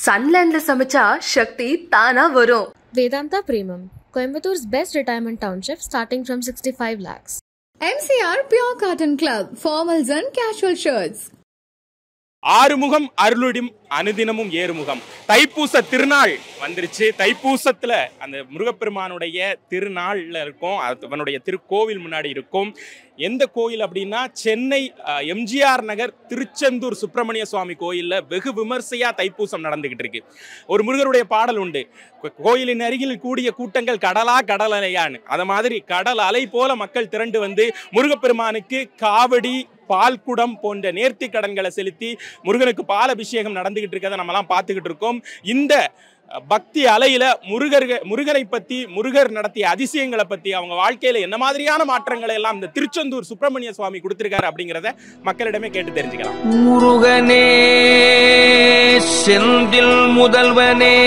சன்லேண்ட்ல சமைச்சா சக்தி தானா வரும். Vedanta Premium, Coimbator's best retirement township starting from 65 lakhs. MCR Pure Cotton Club, formals and casual shirts. Arumugam அருளுடும் அனுதினமும் ஏறுமுகம். தைப்பூச திருநாள் வந்துருச்சு. தைப்பூசத்துல அந்த முருகப்பெருமானுடைய திருநாள்ல இருக்கும். அவனுடைய திருக்கோவில் முன்னாடி இருக்கும். எந்த கோயில் அப்படின்னா சென்னை எம்ஜிஆர் நகர் திருச்செந்தூர் சுப்பிரமணிய சுவாமி கோயில்ல வெகு விமர்சையா தைப்பூசம் நடந்துகிட்டு இருக்கு. ஒரு முருகருடைய பாடல் உண்டு, கோயிலின் அருகில் கூடிய கூட்டங்கள் கடலா கடல் அலையான்னு. அத மாதிரி கடல் அலை போல மக்கள் திரண்டு வந்து முருகப்பெருமானுக்கு காவடி பால்குடம் போன்ற நேர்த்தி கடன்களை செலுத்தி முருகனுக்கு பால் அபிஷேகம் நடந்துகிட்டு இருக்கிறத நம்மலாம் பார்த்துக்கிட்டு இருக்கோம். இந்த பக்தி அலையில முருகரை பத்தி, முருகர் நடத்திய அதிசயங்களை பத்தி, அவங்க வாழ்க்கையில என்ன மாதிரியான மாற்றங்களை எல்லாம் இந்த திருச்செந்தூர் சுப்பிரமணிய சுவாமி கொடுத்திருக்காரு அப்படிங்கிறத மக்களிடமே கேட்டு தெரிஞ்சுக்கலாம். முருகனே செந்தில் முதல்வனே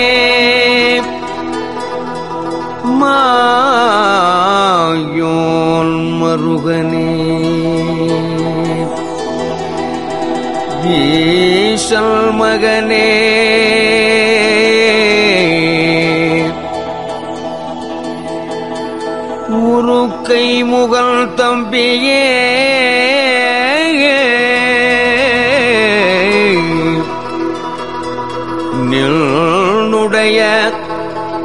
மாயோன் மருகனே ஈசல் மகனே உருக்கை முகல் தம்பியே நின்னுடைய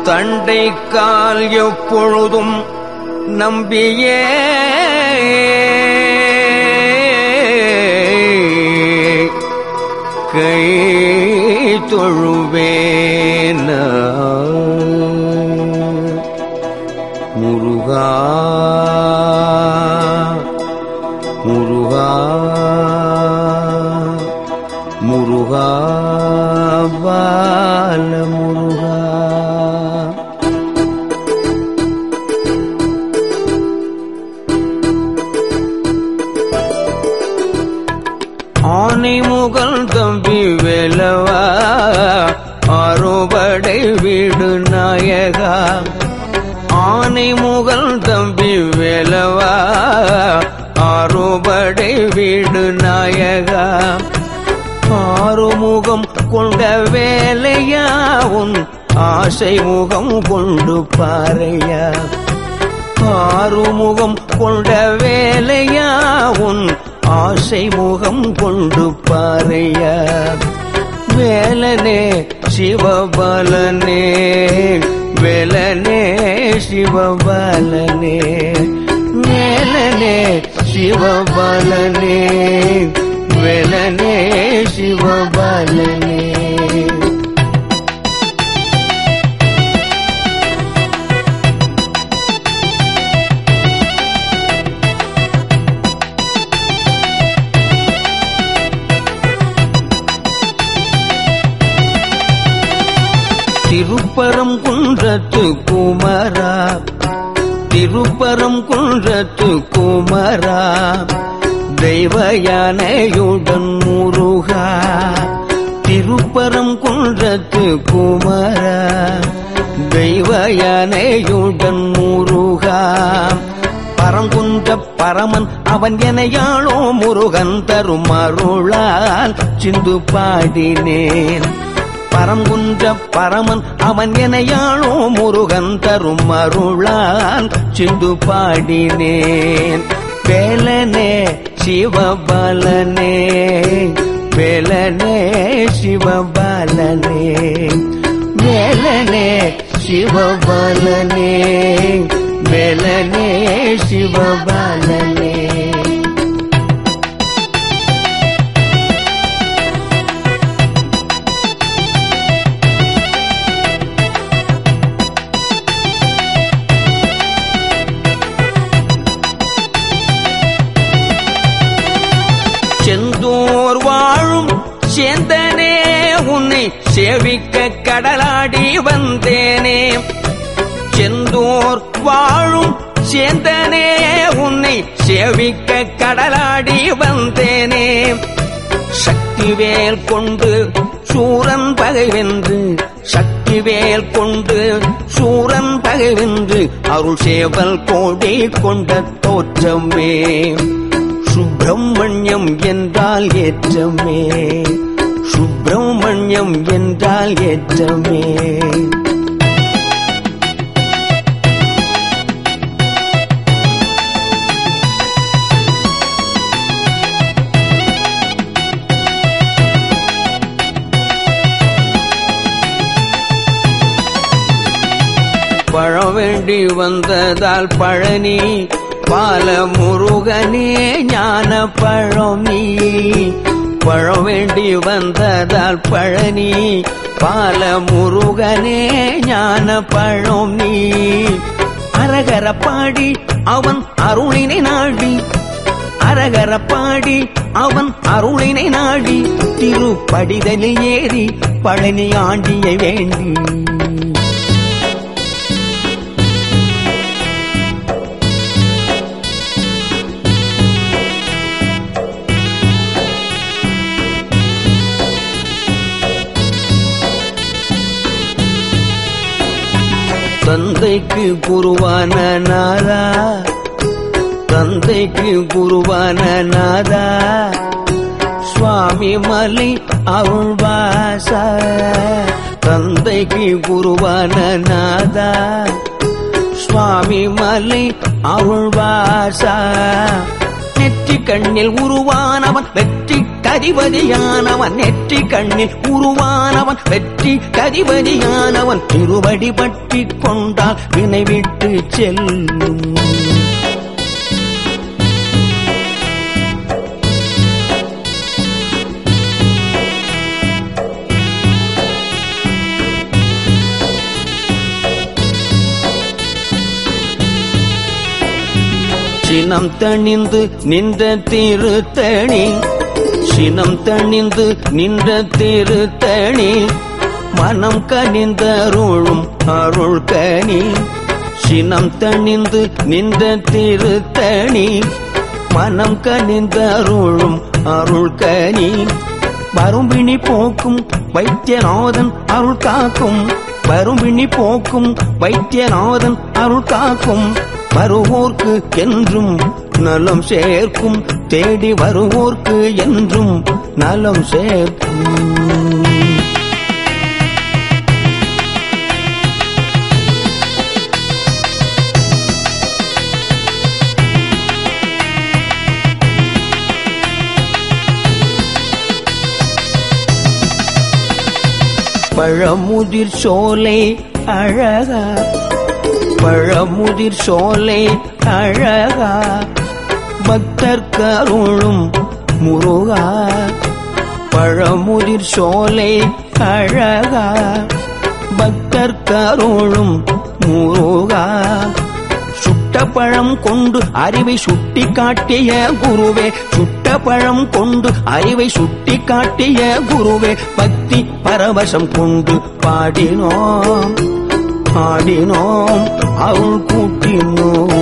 தண்டை கால் எப்பொழுதும் நம்பியே கை தொழுவேன முருகா முருகா முருகா பால முருகா. ஆனை முகல் தம்பி வேலவா அறுபடை வீடு நாயகா. ஆனை முகல் தம்பி வேலவா அறுபடை வீடு நாயகா. ஆறுமுகம் கொண்ட வேலையா உன் ஆசை முகம் கொண்டு பாறையா. ஆறுமுகம் கொண்ட வேலையா உன் ஆசை முகம் கொண்டு பாறையா. வேலனே சிவபாலனே வேலனே சிவபாலனே வேலனே சிவபாலனே வேலனே சிவபாலனே. திருப்பரம் குன்றத்து குமரா திருப்பரம் குன்றத்து குமரா தெய்வ யானையுடன் முருகா. திருப்பரம் குன்றத்து குமரா தெய்வ யானையுடன் முருகா. பரங்குன்ற பரமன் அவன் எனையாளோ முருகன் தரும் அருளால் சிந்து பாடினேன். பரங்குன்ற பரமன் அவன் எனையாளோ முருகன் தரும் அருளால் சிந்து பாடினேன். வேலனே சிவபாலனே வேலனே சிவபாலனே வேலனே சிவபாலனே வேலனே சிவபாலனே. செந்தூர் வாழும் சேந்தனே உன்னை சேவிக்க கடலாடி வந்தேனே. செந்தூர் வாழும் சேந்தனே உன்னை சேவிக்க கடலாடி வந்தேனே. சக்திவேல் கொண்டு சூரன் பகை வென்று சக்திவேல் கொண்டு சூரன் பகை வென்று அருள் சேவல் கோடி கொண்ட தோற்றமே. சுப்பிரமணியம் என்றால் ஏற்றமே சுப்பிர பிரம்மண்யம் என்றால் ஏற்றமே. பழம் வேண்டி வந்ததால் பழனி பால முருகனே ஞான பழம் நீ. பழம் வேண்டி வந்ததால் பழனி பால முருகனே ஞான பழம் நீ. அரகர பாடி அவன் அருளினை நாடி, அரகர பாடி அவன் அருளினை நாடி, திருப்படிதலில் ஏறி பழனி ஆண்டியை வேண்டி. தந்தைக்கு குருவான நாதா, தந்தைக்கு குருவான நாதா, சுவாமி மலை அருள்வாசா. தந்தைக்கு குருவான நாதா, சுவாமி மலை அருள்வாசா. நெற்றி கண்ணில் உருவானவன் வெற்றி கதிபதியானவன், நெற்றி கண்ணில் உருவானவன் வெற்றி கதிபதியானவன். திருவடி பற்றி கொண்டால் வினை விட்டு செல்லும். சினம் தணிந்து நின்ற திருத்தணி, சினம் தணிந்து நின்ற திருத்தணி, மனம் கனிந்தருளும் அருள் கனி. சினம் தணிந்து நின்ற திருத்தணி, மனம் கனிந்தருளும் அருள் கனி. வரும்பிணி போக்கும் வைத்தியநாதன் அருள் காக்கும், வரும்பிணி போக்கும் வைத்தியநாதன் அருள் காக்கும். வருவோர்க்கு என்றும் நலம் சேர்க்கும், தேடி வருவோர்க்கு என்றும் நலம் சேர்க்கும். பழமுதிர் சோலை அழகா, பழமுதிர் சோலை அழகா, பக்தர் கருளும் முருகா. பழமுதிர் சோலை அழகா, பக்தர் கருளும் முருகா. சுட்ட பழம் கொண்டு அறிவை சுட்டி காட்டிய குருவே, சுட்ட பழம் கொண்டு அறிவை சுட்டி காட்டிய குருவே. பக்தி பரவசம் கொண்டு பாடினோம் ஆடினோம் அருள் கூட்டினோம்.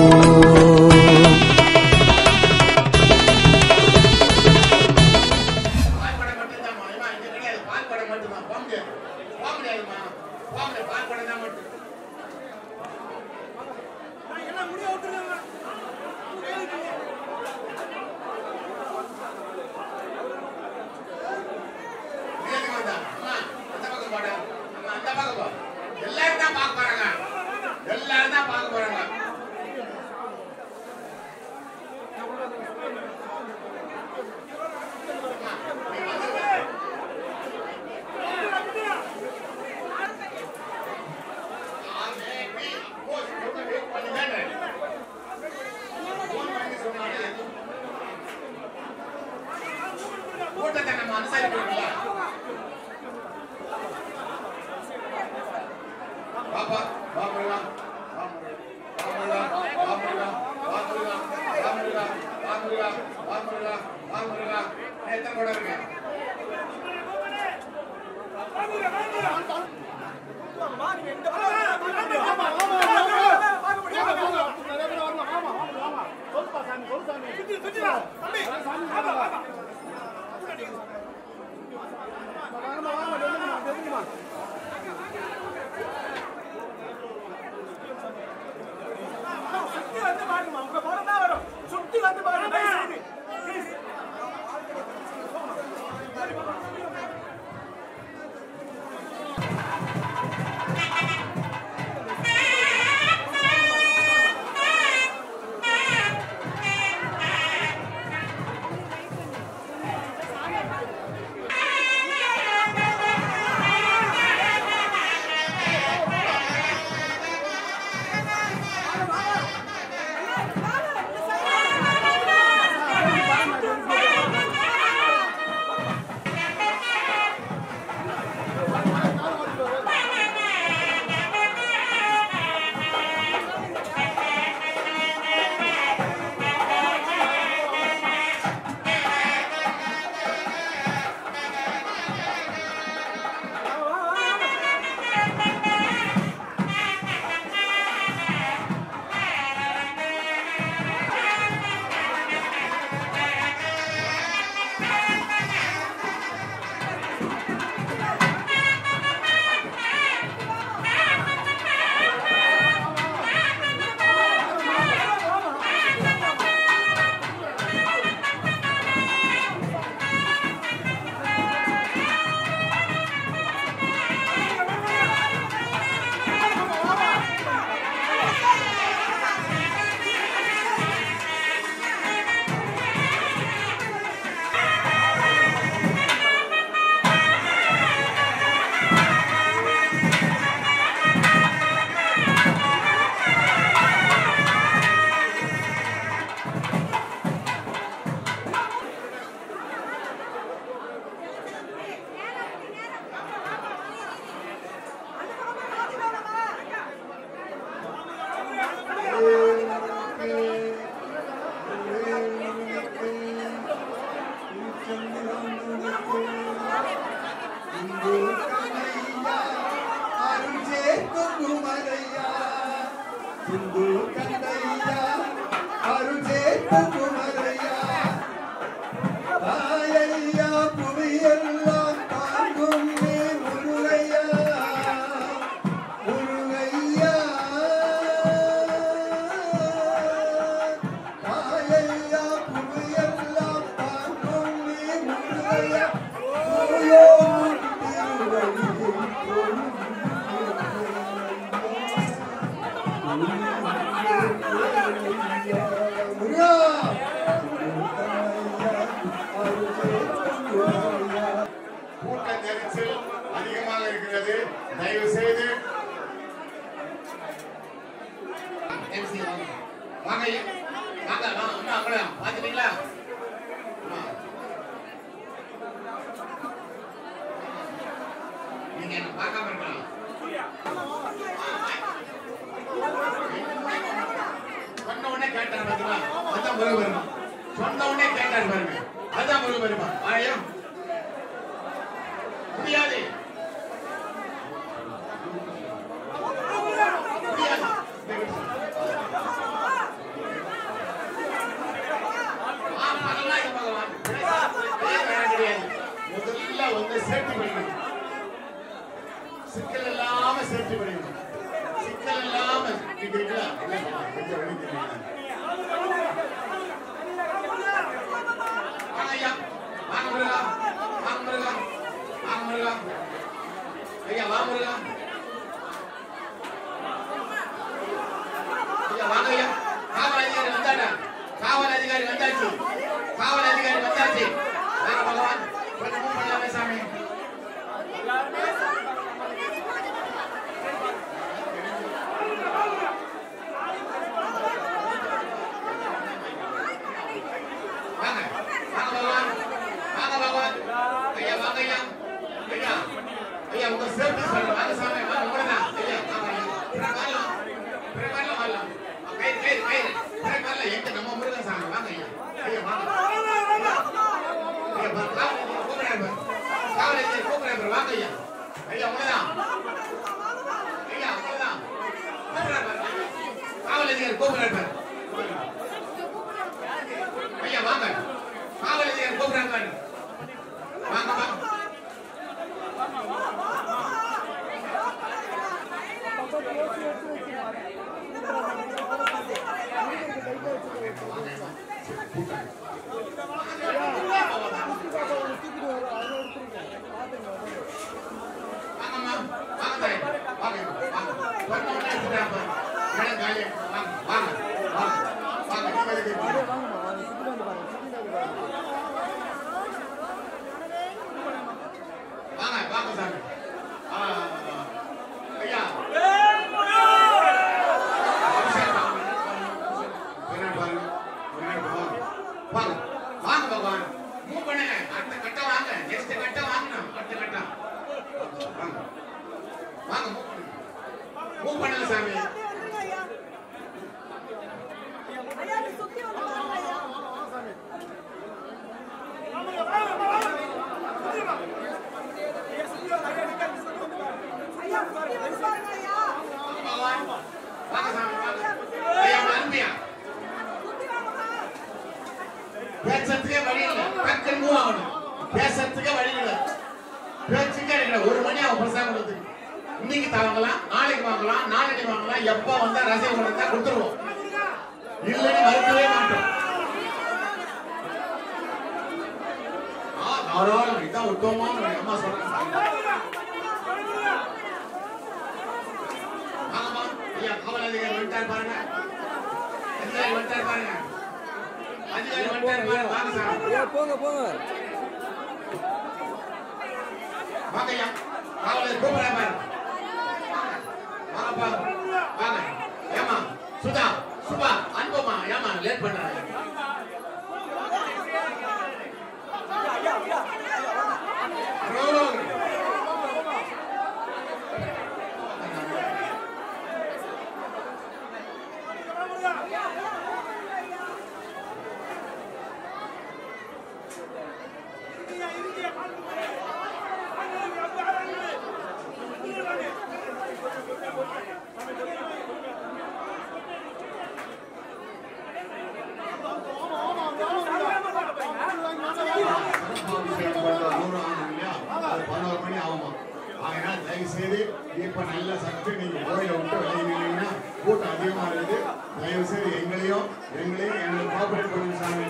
தயவு செய்து இப்ப நல்ல சற்று நீங்க கோயிலை விட்டு விலகினீங்கன்னா கூட்டம் அதிகமா இருக்குது. தயவு செய்து எங்களையும் எங்களுக்கு கோஆபரேட் பண்ணுங்க சாமி.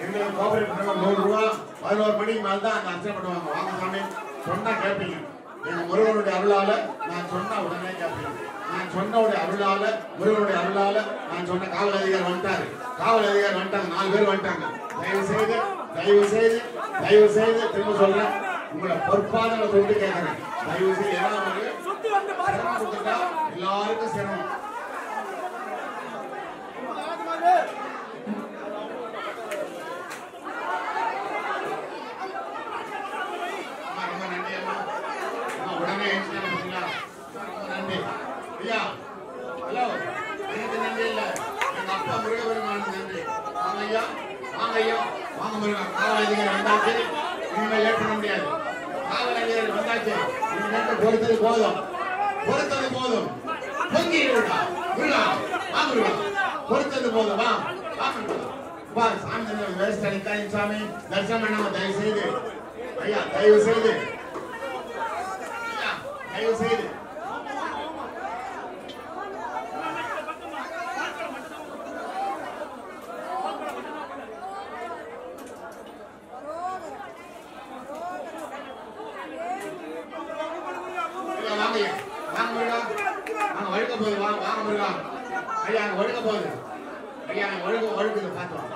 எங்களுக்கு கோஆபரேட் பண்ணுங்க. 100 ரூபா 11 மணிக்கு மேல தான் அந்த அர்ச்சனை பண்ணுவாங்க. வாங்க சாமி சொன்னா கேட்பீங்க. எங்க முருகனுடைய அருளால நான் சொன்னா உடனே கேட்பீங்க. நான் சொன்னவுடைய அருளால முருகனுடைய அருளால நான் சொன்ன காவல் அதிகாரி வந்துட்டாரு. காவல் அதிகாரி வந்துட்டாங்க. 4 பேர் வந்துட்டாங்க. தயவு செய்து திரும்ப சொல்றேன், உங்களை பொறுப்பாதங்களை தொட்டு கேட்கிறேன். தயவு செய்து சிரமம் கொடுத்துட்டா எல்லாருக்கும் சிரமம். ரொம்ப நன்றி அம்மா. உடனே ரொம்ப நன்றி ஐயா. ஹலோ, எனக்கு நன்றி இல்ல, எங்க அப்பா முருகபெருமானுக்கு நன்றி. வாங்க ஐயா, வாங்க ஐயா, வாங்க முருகன். காவல் அதிகாரி வந்தாச்சு, இனிமேல் லேட் பண்ண முடியாது. காவல் அதிகாரி வந்தாச்சு, இனிமேல் பொறுத்தது போதும். பொங்கி இருக்கா முருகா, வா முருகா, பொறுத்தது போதும். வா வா சாமி, வேஸ்ட் அடிக்காதீங்க சாமி. தரிசனம் பண்ணாம தயவு செய்து ஐயா, தயவு செய்து ஒழுக்குது பார்த்தோம்.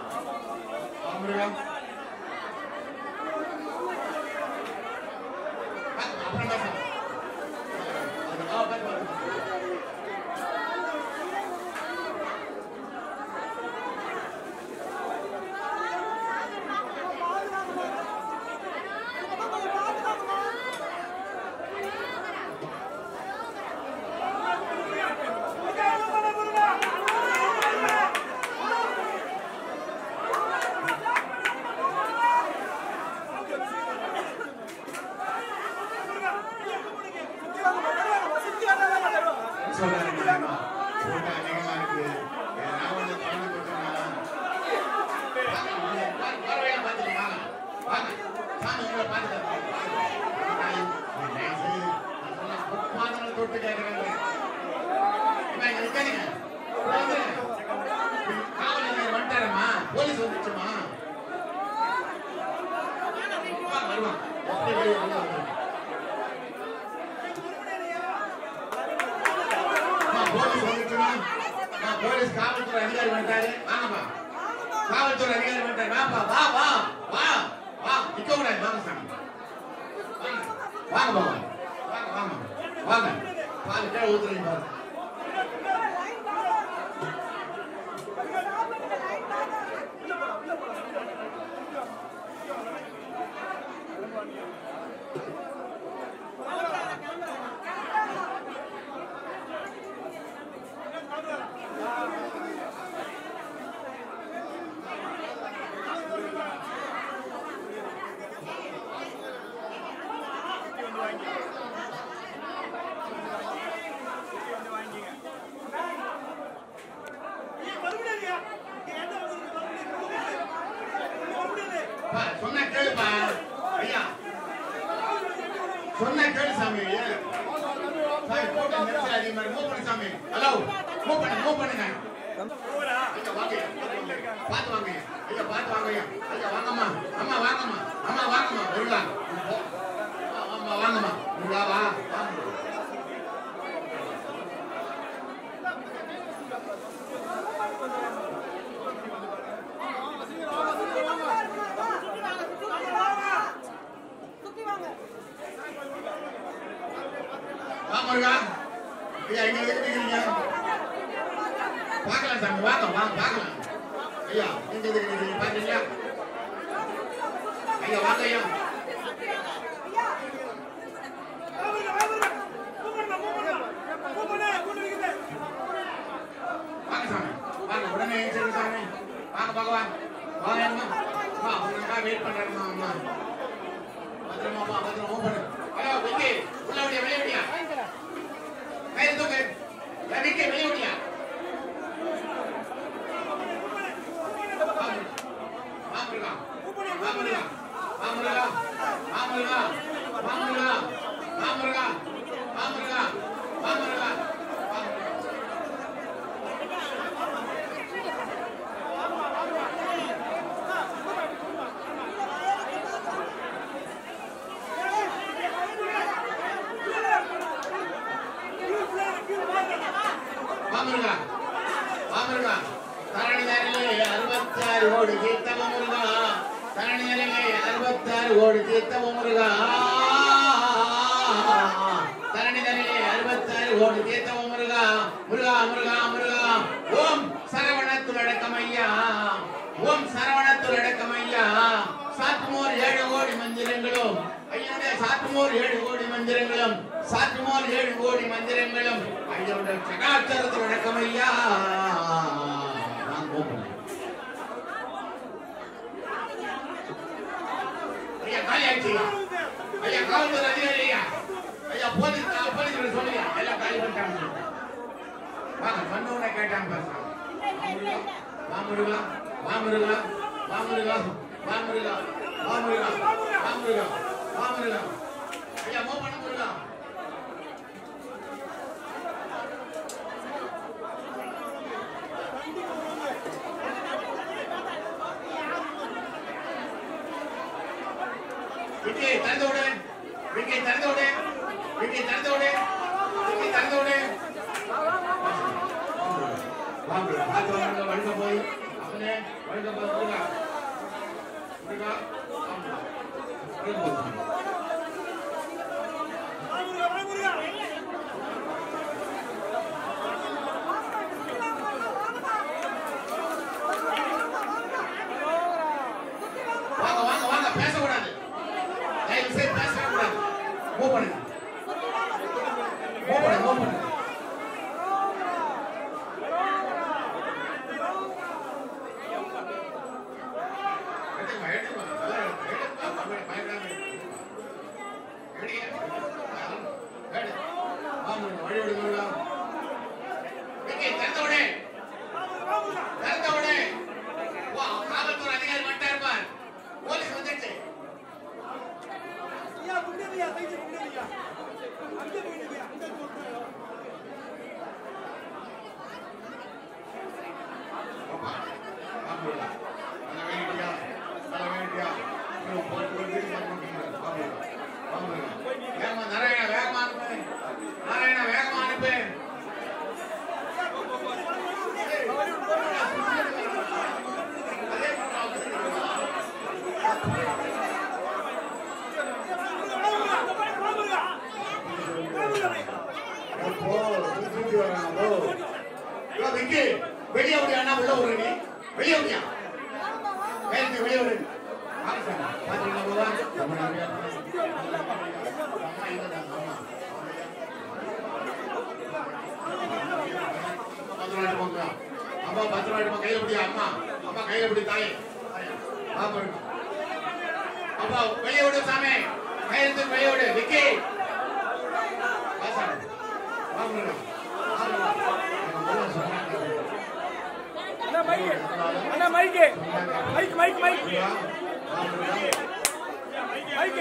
போலீஸ் காவல்துறை அதிகாரி வந்துட்டாரு. வாங்கப்பா, காவல்துறை அதிகாரி வந்துட்டாரு. வாப்பா, வா வா வா வா, நிக்க கூடாது. வாங்க சாமி, வாங்க பாபா, வாங்க வாங்க வாங்க. பால் கீழே ஊத்துறீங்க பாரு. சொன்ன கேளுப்பா ஐயா, சொன்ன கேளு சாமி. மூவ் பண்ணு சாமி. ஹலோ, மூவ் பண்ணுங்க. பாத்து வாங்க ஐயா, பாத்து வாங்க ஐயா. ஐயா வாங்கம்மா, அம்மா வாங்கம்மா, அம்மா வாங்கம்மா. வருங்களா, அம்மா வாங்கம்மா. வா வா முருகா. ஐயா எங்க இருக்கிறீங்க? பார்க்கலாம் சாமி, வாங்க வாங்க பார்க்கலாம். ஐயா எங்க இருக்கிறீங்க பாத்தீங்களா? ஐயா வாங்க ஐயா. வாங்க சாமி, வாங்க உடனே சரி சாமி. வாங்க பகவான், வாங்க அம்மா, வா உங்களுக்காக வெயிட் பண்றேம்மா. அம்மா பத்திரமா வா, பத்திரமா பண்ணு. ஐயா வெங்கி உள்ள விடியா, வெளியே விடியா, கையை தூக்கு. வெங்கி வெளியே விடியா. வாமுருகா, வாமுருகா, வாமுருகா, வாமுருகா, வாமுருகா, வாமுருகா, முருகா வா முருகா தரணி தரலே 66 கோடி தீர்த்தம் முருகா தரணி தரலே 66 கோடி தீர்த்தம் முருகா தரணி தரலே 66 கோடி தீர்த்தம் முருகா முருகா முருகா முருகா ஓம் சரவணத்துலடக்கமையா ஓம் சரவணத்துலடக்கமையா சாத்துமோர் 7 கோடி மந்திரங்களும் ஐயனுடைய சாத்துமோர் 7 கோடி மந்திரங்களும் சாத்துமோர் 7 கோடி மந்திரங்களும் ஐயனுடைய சகாச்சரத்துலடக்கமையா நான் கோபம் ஐயா காலி ஆயிடுச்சு ஐயா காவல்துறை அதிகாரியா ஐயா போலீஸ் சொல்லுங்க எல்லாம் காலி பண்ணிட்டாங்க வாங்க சொன்னவனை கேட்டாங்க வாமுருகா வாமுருகா வாமுருகா வாமுருகா வாமுருகா வாமுருகா வாமுருகா ஐயா மூவ் பண்ண முருகா விக்கி திறந்து விடு விக்கி திறந்து விடு விக்கி திறந்து விடு விக்கி திறந்து விடு வாங்க பாத்து வாங்க வழுக்க போய் அவனே வழுக்க போய் முருகா முருகா வழுக்க போய் வாங்க வாங்க வாங்க பேசக்கூடாது தயவு செய்து பேசவே கூடாது மூவ் பண்ணுங்க மூவ் பண்ணுங்க மூவ் பண்ணுங்க காவல்துறை அதிகாரி மட்டும் இருப்பார் போலீஸ் வந்துருச்சு நாராயணா வேகமா அனுப்பு வெளியே விடியா உள்ள ஒரு நீ வெளியே விடியா வெளியே விடு அம்மா 10 ரூபாய் கையில பிடியா அம்மா அம்மா கையில பிடி தாயே அப்பா வெளியே விடு சாமி கையெழுத்து வெளியே விடு விக்கி அண்ணா mike mike mike mike mike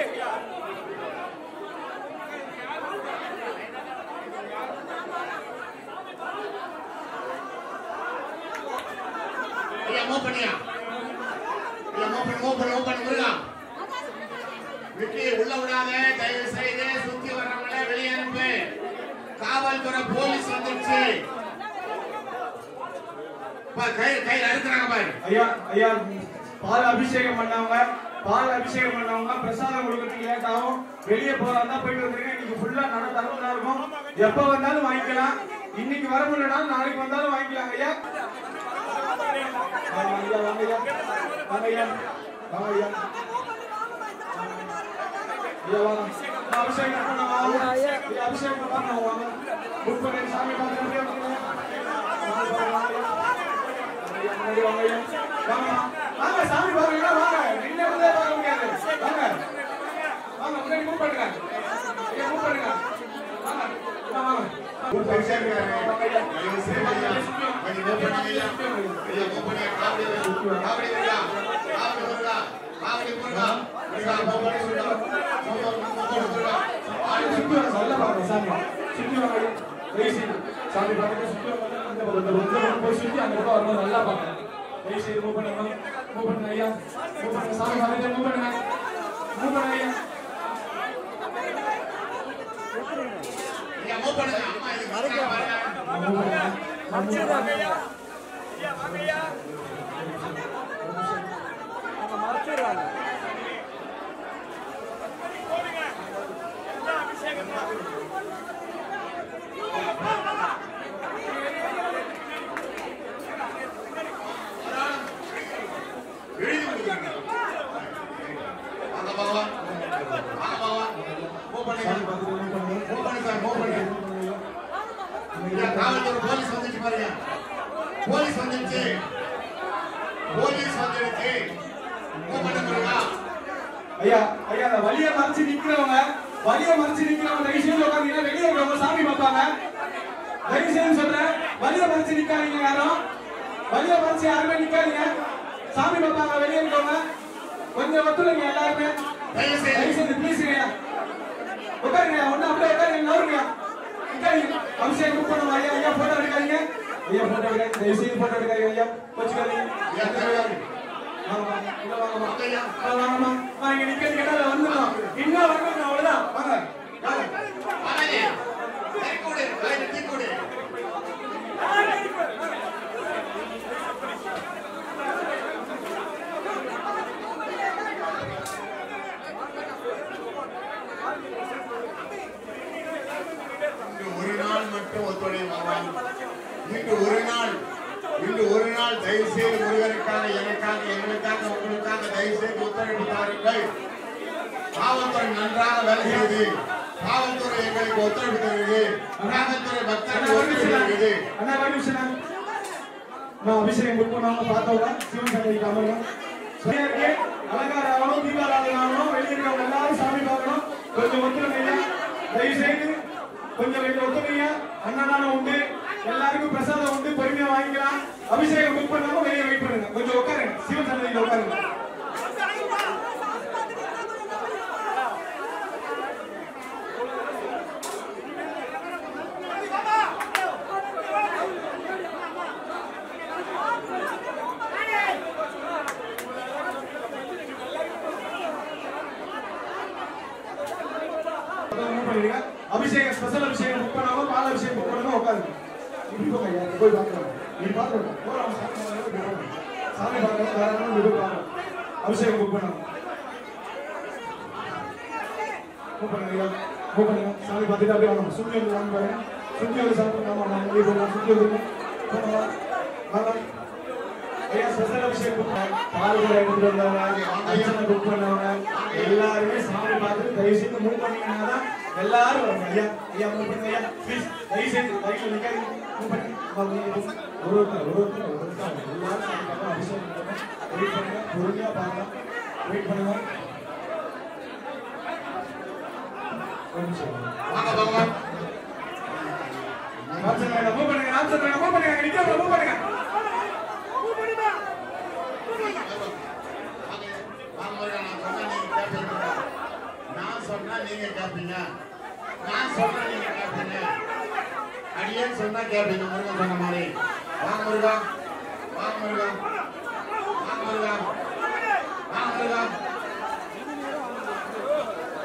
ஐயா மூவ் பண்ணியா ஐயா மூவ் பண்ணு முருகா விக்கி உள்ள விடாத தயவு செய்து சுத்தி வர்றவங்கள வெளியே அனுப்பு காவல்துறை போலீஸ் வந்துருச்சு கையில அறுக்குறாங்க பாரு ஐயா ஐயா பால் அபிஷேகம் பண்ணவங்க பிரசாதம் கொடுக்கறதுக்கு லேட் ஆகும் வெளியே போறாங்க போயிட்டு வந்துருங்க இன்னைக்கு ஃபுல்லா நட தரமா இருக்கும் எப்ப வந்தாலும் வாங்கிக்கலாம் இன்னைக்கு வர முடியலனாலும் நாளைக்கு வந்தாலும் வாங்கிக்கலாம் ஐயா அபிஷேகம் பண்ணுவாங்க புக் பண்ணி சாமி பார்த்து வாங்க சாமி பாருங்க வாங்க நின்னே பார்க்க முடியாது வாங்க வாங்க முன்னாடி மூவ் பண்ணுங்க மூவ் பண்ணுங்க வாங்க சாமி பாருங்க சுத்தி அந்த பக்கம் வரும்போது நல்லா பாருங்க தயவு செய்து மூவ் பண்ணுங்க ஐயா மூவ் பண்ணுங்க சாமி பாருங்க மூவ் பண்ணுங்க ஐயா மூவ் பண்ணுங்க அம்மா இது போலீஸ் வந்துச்சு பாருங்க, போலீஸ் வந்துருச்சு, போலீஸ் வந்துருச்சு. ஐயா ஐயா வலிய மறைச்சு நிக்கிறவங்க தயவு செய்து உட்காந்தீங்கன்னா வெளியே இருக்கிறவங்க சாமி பார்ப்பாங்க. தயவு செய்து சொல்றேன், வலிய மறைச்சு நிக்காதீங்க, யாரும் வலிய மறைச்சு யாருமே நிக்காதீங்க, சாமி பார்ப்பாங்க. வெளியே இருக்கவங்க கொஞ்சம் ஒத்துழைங்க எல்லாருமே, தயவு செய்து ப்ளீஸ்ங்க. உட்காருங்க, ஒண்ணு அப்படியே உட்காருங்க, நவருங்க, நிக்காதீங்க. அபிஷேகம் புக் பண்ணுவோம். ஐயா ஐயா போட்டோ எடுக்காதீங்க, ஐயா போட்டோ எடுக்காதீங்க, தயவு செய்து போட்டோ எடுக்காதீங்க. ஐயா வச்சுக்காதீங்க. வாங்க நிக்கிறீங்க, வந்துடும் இன்னும் வரணும், அவ்வளவுதான். வாங்க ஒரு நாள் மட்டும் ஒத்துழைப்பு. இன்று ஒரு நாள் தயவு செய்து முருகனுக்காக, எனக்காக, எங்களுக்காக, உங்களுக்காக தயவு செய்து ஒத்துழைப்பு தாருங்கள். காவல்துறை நன்றாக வேலை செய்து, காவல்துறை எங்களுக்கு ஒத்துழைப்பு தருகிறது, காவல்துறை பக்தர்கள் ஒத்துழைப்பு தருகிறது. அபிஷேகம் புக் பண்ணாம பார்த்தவங்க சிவன் சன்னதிக்கு அமருங்க. அலங்காரம் ஆகணும், தீபாராதனை ஆகணும், வெளியே இருக்கவங்க எல்லாரும் சாமி பார்க்கணும். கொஞ்சம் ஒத்துழைங்க, தயவு செய்து கொஞ்சம் ஒத்துழைங்க. அன்னதானம் உண்டு, எல்லாருக்கும் பிரசாதம் உண்டு, பொறுமையா வாங்கிக்கலாம். அபிஷேகம் புக் பண்ணாம வெளியே வெயிட் பண்ணுங்க. கொஞ்சம் உட்காருங்க, சிவன் சன்னதியில் உட்காருங்க. அபிஷேகம் ஸ்பெஷல் அபிஷேகம் புக் பண்ணாம பால் அபிஷேகம் புக் பண்ணாம உட்காருங்க. இப்படி போங்க, போய் பார்க்கலாம். நீ பாத்துருங்க, சாமி பார்க்கலாம், தாராளமா போய் பார்க்கலாம். அபிஷேகம் புக் பண்ணாம பண்ணுங்க, சாமி பார்த்துட்டு அப்படியே வாங்க. சுத்தி வந்து வாங்க பாருங்க, சுத்தி வந்து சாப்பிடலாம். வெளியே போகலாம், சுத்தி வந்து ஐயா ஸ்பெஷல் அபிஷேகம் புக் பால் எடுத்துட்டு வந்தவங்க, அர்ச்சனை புக் பண்ணவங்க எல்லாருமே சாமி பார்த்துட்டு தயவு செய்து மூவ் பண்ணீங்கன்னா தான் எல்லாரும் வருங்க. ஐயா ஐயா மூவ் பண்ணுங்க, ஐயா ப்ளீஸ் தயவு செய்து ரைட்ல நிக்காதீங்க, மூவ் பண்ணி ஒருத்தர் எல்லாரும் சாமி பார்க்கலாம். அபிஷேகம் வெயிட் பண்ணுங்க, பொறுமையா பார்க்கலாம், வெயிட் பண்ணுங்க. வாங்க பகவான், மூவ் பண்ணுங்க, மூவ் பண்ணுங்க, நிக்காம மூவ் பண்ணுங்க. நான் சொன்னா நீங்க கேட்பீங்க, நான் சொன்னா நீங்க கேட்பீங்க, அடியேன் சொன்னா கேட்பீங்க. முருகன் சொன்ன மாதிரி வாங்க முருகா, வாங்க முருகா, வாங்க முருகா, வாங்க முருகா.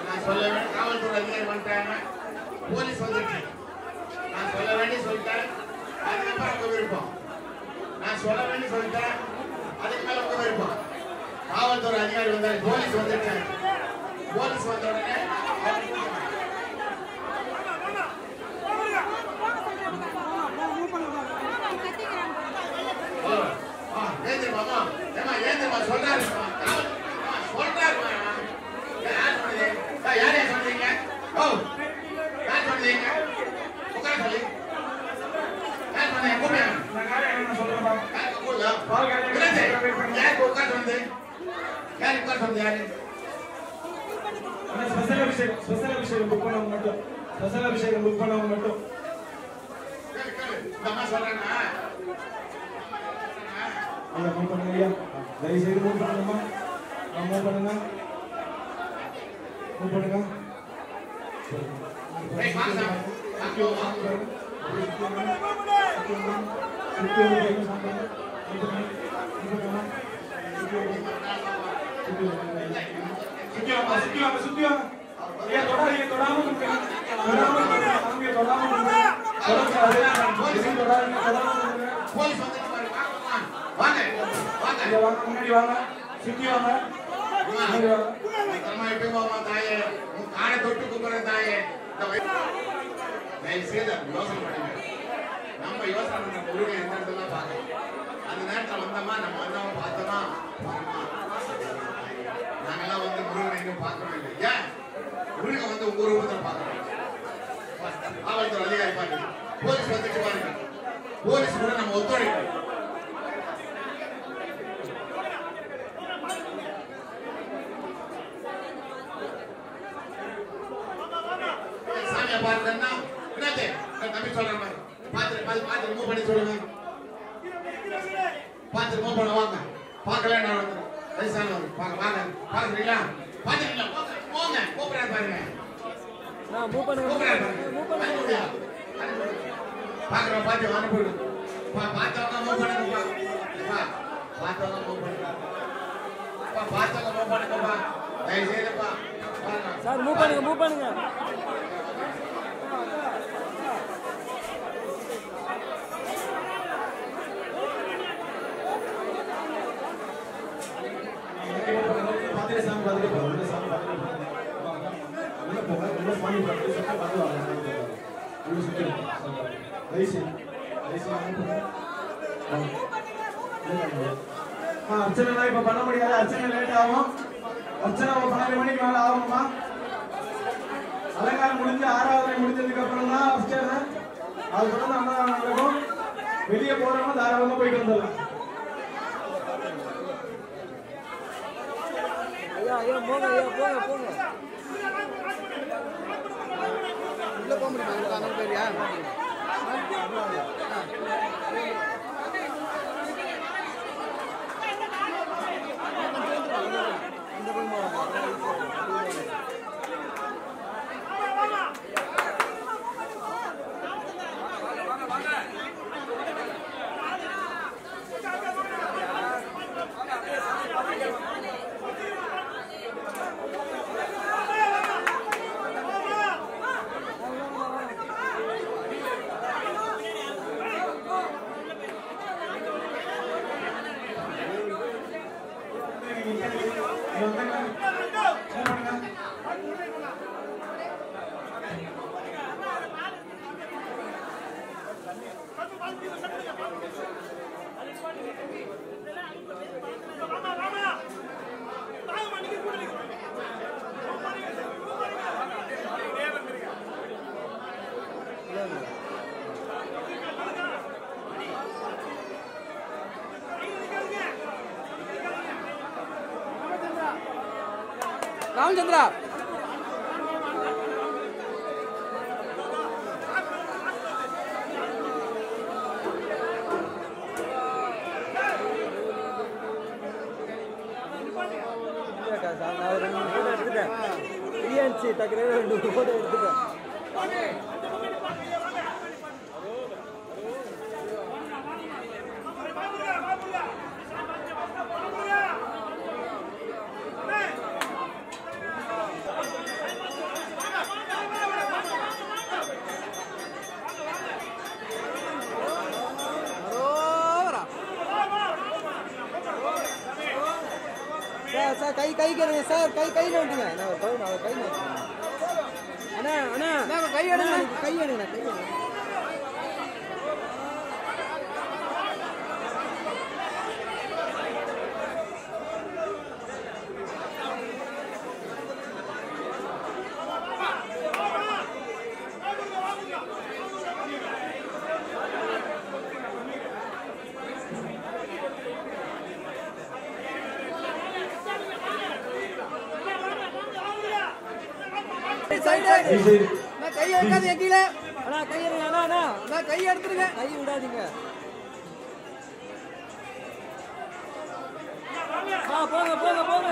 நான் சொல்ல வேண்டிய காவல்துறை அதிகாரி வந்துட்டாங்க, போலீஸ் வந்துருச்சு. நான் சொல்ல வேண்டிய சொல்லிட்டேன், அதுக்கப்புறம் உங்க விருப்பம். நான் சொல்ல வேண்டிய சொல்லிட்டேன், அதுக்கு மேல உங்க விருப்பம். காவல்துறை அதிகாரி வந்தாரு, போலீஸ் வந்துட்டாங்க. போலீஸ் வந்த உடனே சொல்றாரு, யார் யார் சொல்றீங்க? யார் சொல்றீங்க? உட்கார சொல்லி யார் சொன்னீங்க? ஸ்பெஷல் அபிஷேகம் புக் பண்ணவங்க மட்டும், ஸ்பெஷல் அபிஷேகம் புக் பண்ணவங்க மட்டும். ஐயா மூவ் பண்ணுங்க, ஐயா தயவு செய்து மூவ் பண்ணுங்கம்மா, மூவ் பண்ணுங்க, மூவ் பண்ணுங்க. சுத்தி வாங்க. ஐயா தொடாதீங்க, தொடாம போலீஸ் வந்து வாங்க வாங்க வாங்க முன்னாடி வாங்க சுத்தி வாங்க முன்னாடி வாங்க அம்மா இப்ப போமா தாயே உன் காலை தொட்டு கும்பிடுற தாயே தயவு செய்து யோசனை பண்ணுங்க நம்ம யோசனை பண்ண முருகன் எந்த இடத்துல பார்க்கணும் அந்த நேரத்தில் வந்தோமா நம்ம வந்தோம் பார்த்தோமா நாங்கெல்லாம் வந்து முருகனை எங்க பார்க்கணும் இல்லை ஏன் முருகன் வந்து உங்க ரூபத்தில் பார்க்கணும் காவல்துறை அதிகாரி பாருங்க போலீஸ் வந்துட்டு பாருங்க போலீஸ் கூட நம்ம ஒத்துழைக்கணும் சாமியா பாருங்கன்னா என்னது தம்பி சொல்றேன் பார்த்து மூவ் பண்ணி சொல்லுங்க பார்த்து மூவ் பண்ண வாங்க பார்க்கல நான் வந்துடுறேன் வயசானவங்க வாங்க பாக்குறீங்களா பாத்துறீங்களா போங்க கூப்பிடுறேன் பாருங்க மூவ் பண்ணுங்க பாக்குறேன் பார்த்து அனுப்பிடு பார்த்தவங்க மூவ் பண்ணுங்கப்பா பார்த்தவங்க மூவ் பண்ணுங்க பார்த்தவங்க மூவ் பண்ணுங்கப்பா தயவு செய்துப்பா சார் மூவ் பண்ணுங்க அர்ச்சனை இப்ப பண்ண முடியாது அர்ச்சனை லேட் ஆகும் அர்ச்சனை 12 மணிக்கு மேல ஆகுமா அலங்காரம் முடிஞ்சு ஆராதனை முடிஞ்சதுக்கு அப்புறம் தான் அர்ச்சனை அது தொடர்ந்து அன்னதானம் நடக்கும் வெளியே போறவங்க தாராளமா போயிட்டு வந்துடலாம் ஐயா போங்க உள்ள போக முடியுமா அங்க போறியா ராமச்சந்திரா தக்கவே 2 போட்டோ எடுத்துட்டேன் சார் கை கேளுங்க சார் கை நோட்டுங்க நான் கை நோட்டுங்க அண்ணா கை எடுங்க கை எடுக்காதீங்க கீழே அண்ணா கை எடுங்க அண்ணா கை எடுத்துருங்க கை விடாதீங்க போங்க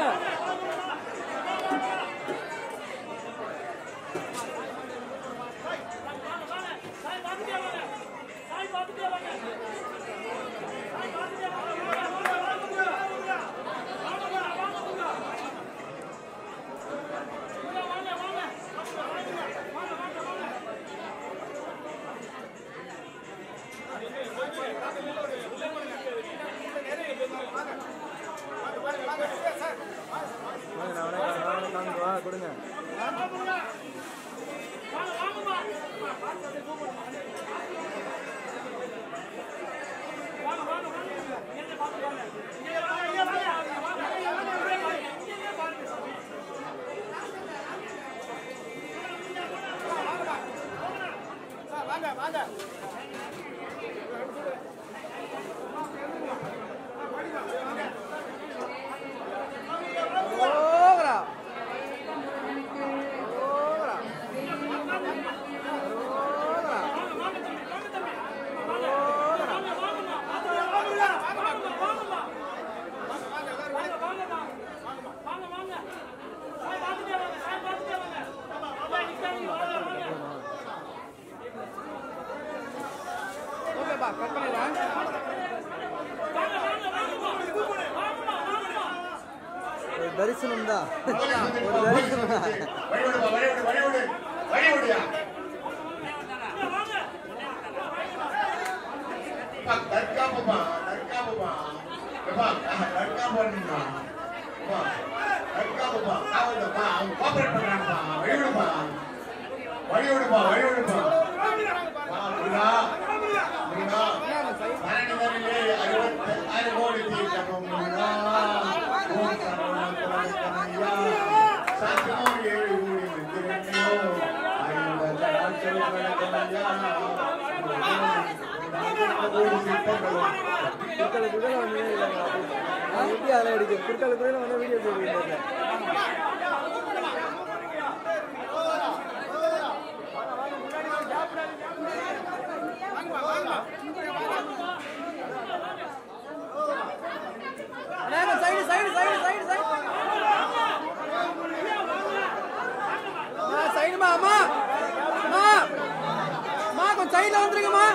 தரிசனம் தான் ஒரு தரிசனம் சைடுல வந்துருங்கம்மா.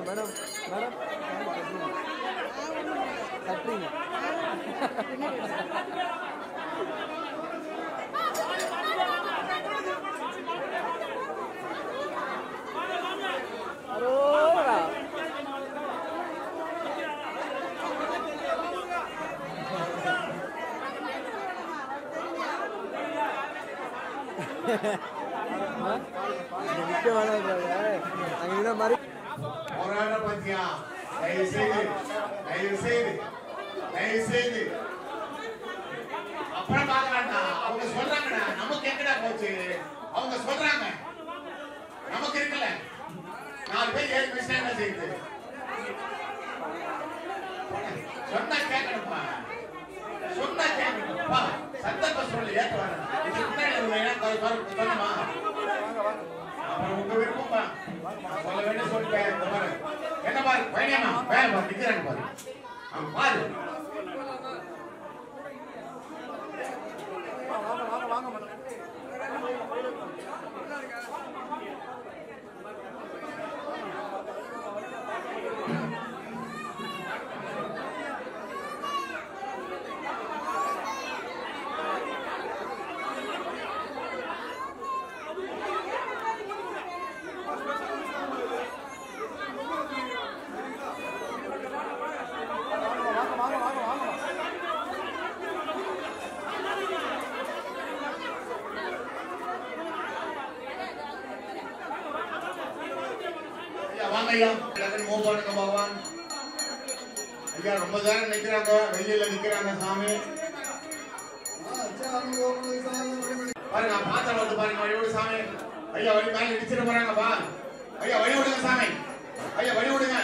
மேடம் மேடம் கட்டுறீங்க முக்கியமான மாதிரி போராட பத்தியா தயவு செய்து அப்புறம் பார்க்கலாம்டா. அவங்க சொல்றாங்கடா, நமக்கு எங்கடா போச்சு? அவங்க சொல்றாங்க, நமக்கு இருக்குல்ல. 4 பேர் 7 மிஸ்டேக் என்ன செய்யுது? சொன்னா கேட்கணும்ப்பா, சொன்னா கேட்கணும்ப்பா. சந்தர்ப்பம் சொல்லி ஏற்றுவாங்க. இதுக்கு முன்னாடி சொன்னமா அப்புறம் உங்க விருப்பம்ப்பா. சொல்ல வேண்டிய சொல்லிட்டேன். என்ன பாரு பையனா வேலை பாரு நிக்கிறாங்க பாரு. அவன் பாரு ஐயா மூவ் பண்ணுங்க பகவான். ஐயா ரொம்ப நேரம் நிக்கிறாங்க, வெயில நிக்கிறாங்க சாமி. பாருங்க பாத்திரம் வந்து பாருங்க, வழி விடு சாமி. ஐயா வழி மேல இடிச்சிட போறாங்க பா. ஐயா வழி விடுங்க சாமி, ஐயா வழி விடுங்க.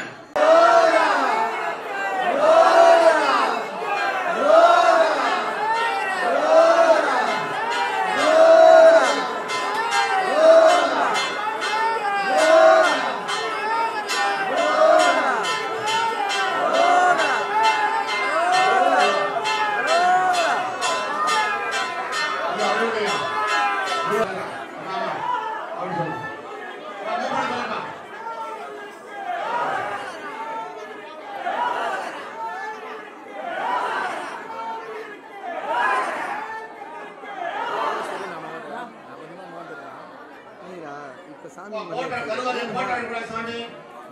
கருவாரி போட்டா சாமி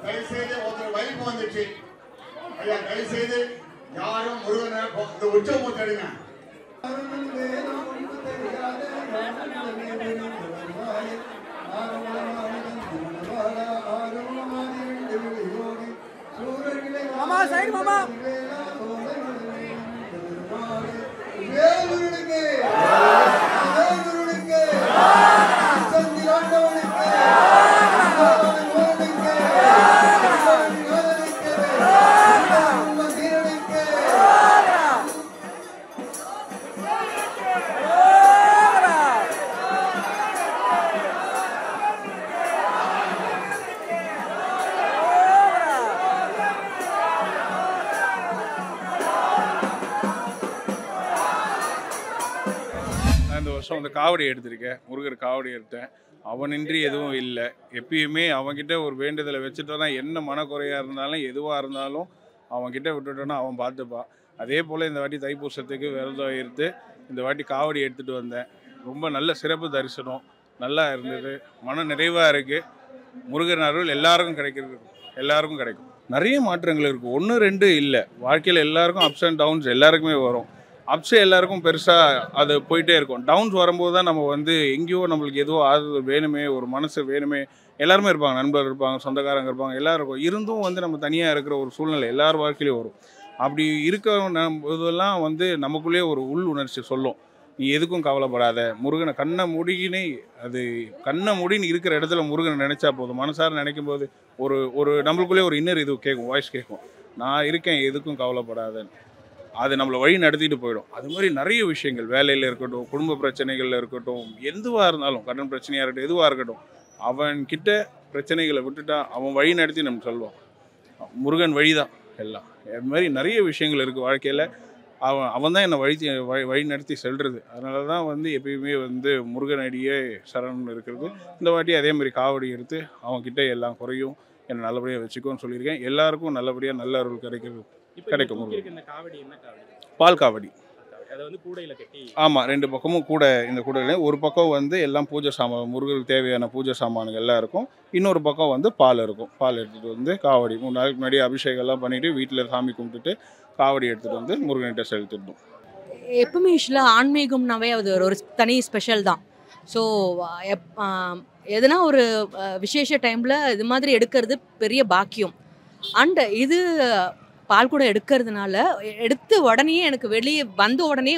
தயவு செய்து ஒருத்தர் வைப்பு வந்துச்சு ஐயா தயவு செய்து யாரும் முருகனை இந்த உச்சமூர்த்தி எடுங்க மாமா சைடு மாமா இந்த வருஷம் வந்து காவடி எடுத்திருக்கேன், முருகர் காவடி எடுத்தேன். அவனின்றி எதுவும் இல்லை. எப்பயுமே அவன்கிட்ட ஒரு வேண்டுதலை வச்சுட்டோன்னா என்ன மனக்குறையாக இருந்தாலும் எதுவாக இருந்தாலும் அவன்கிட்ட விட்டுட்டோன்னா அவன் பார்த்துப்பான். அதே போல் இந்த வாட்டி தைப்பூசத்துக்கு விரதம் எடுத்து இந்த வாட்டி காவடி எடுத்துகிட்டு வந்தேன். ரொம்ப நல்ல சிறப்பு தரிசனம், நல்லா இருந்தது, மன நிறைவாக இருக்குது. முருகன் அருள் எல்லாருக்கும் கிடைக்கிறது, எல்லாருக்கும் கிடைக்கும். நிறைய மாற்றங்கள் இருக்குது, 1 2 இல்லை. வாழ்க்கையில் எல்லாருக்கும் அப்ஸ் அண்ட் டவுன்ஸ் எல்லாருக்குமே வரும். அப்ஸு எல்லாருக்கும் பெருசாக அது போயிட்டே இருக்கும். டவுன்ஸ் வரும்போது தான் நம்ம வந்து எங்கேயோ நம்மளுக்கு எதுவோ ஆதரவு வேணுமே, ஒரு மனசு வேணுமே. எல்லாருமே இருப்பாங்க, நண்பர் இருப்பாங்க, சொந்தக்காரங்க இருப்பாங்க, எல்லாருக்கும். இருந்தும் வந்து நம்ம தனியாக இருக்கிற ஒரு சூழ்நிலை எல்லார் வாழ்க்கையிலையும் வரும். அப்படி இருக்கிற இதெல்லாம் வந்து நமக்குள்ளேயே ஒரு உள் உணர்ச்சி சொல்லும், நீ எதுக்கும் கவலைப்படாத, முருகனை கண்ணை மூடிக்கினே அது கண்ணை மூடின்னு இருக்கிற இடத்துல முருகனை நினச்சா போதும். மனசார நினைக்கும் போது ஒரு நம்மளுக்குள்ளே ஒரு இன்னர் இது கேட்கும், வாய்ஸ் கேட்கும், நான் இருக்கேன் எதுக்கும் கவலைப்படாதன்னு. அது நம்மளை வழி நடத்திட்டு போயிடும். அது மாதிரி நிறைய விஷயங்கள், வேலையில் இருக்கட்டும், குடும்ப பிரச்சனைகளில் இருக்கட்டும், எதுவாக இருந்தாலும், கடன் பிரச்சனையாக இருக்கட்டும், எதுவாக இருக்கட்டும், அவன்கிட்ட பிரச்சனைகளை விட்டுட்டா அவன் வழி நடத்தி நம்ம சொல்லுவான். முருகன் வழி தான் எல்லாம். அது மாதிரி நிறைய விஷயங்கள் இருக்குது வாழ்க்கையில். அவன் தான் என்னை வழி நடத்தி செல்றது. அதனால தான் வந்து எப்பயுமே வந்து முருகன் அடியே சரணம் இருக்கிறது. இந்த வாட்டி அதே மாதிரி காவடி எடுத்து அவன்கிட்ட எல்லாம் குறையும் என்னை நல்லபடியாக வச்சுக்கோன்னு சொல்லியிருக்கேன். எல்லாருக்கும் நல்லபடியாக நல்ல அருள் கிடைக்கும். பால் காவடி. ஆமாம், 2 பக்கமும் கூட. இந்த கூடையில் ஒரு பக்கம் வந்து எல்லாம் பூஜை சாமான், முருகருக்கு தேவையான பூஜை சாமான்கள் எல்லாம் இருக்கும். இன்னொரு பக்கம் வந்து பால் இருக்கும். பால் எடுத்துகிட்டு வந்து காவடி 3 நாளைக்கு முன்னாடி அபிஷேகம்லாம் பண்ணிவிட்டு வீட்டில் சாமி கும்பிட்டுட்டு காவடி எடுத்துகிட்டு வந்து முருகன்கிட்ட செலுத்திடணும். எப்பவுமே யூஸ்வலாக ஆன்மீகம்னாவே அது ஒரு தனி ஸ்பெஷல் தான். ஸோ எதுனா ஒரு விசேஷ டைமில் இது மாதிரி எடுக்கிறது பெரிய பாக்கியம். அண்ட் இது பால் கூட எடுக்கிறதுனால எடுத்து உடனே எனக்கு வெளியே வந்த உடனே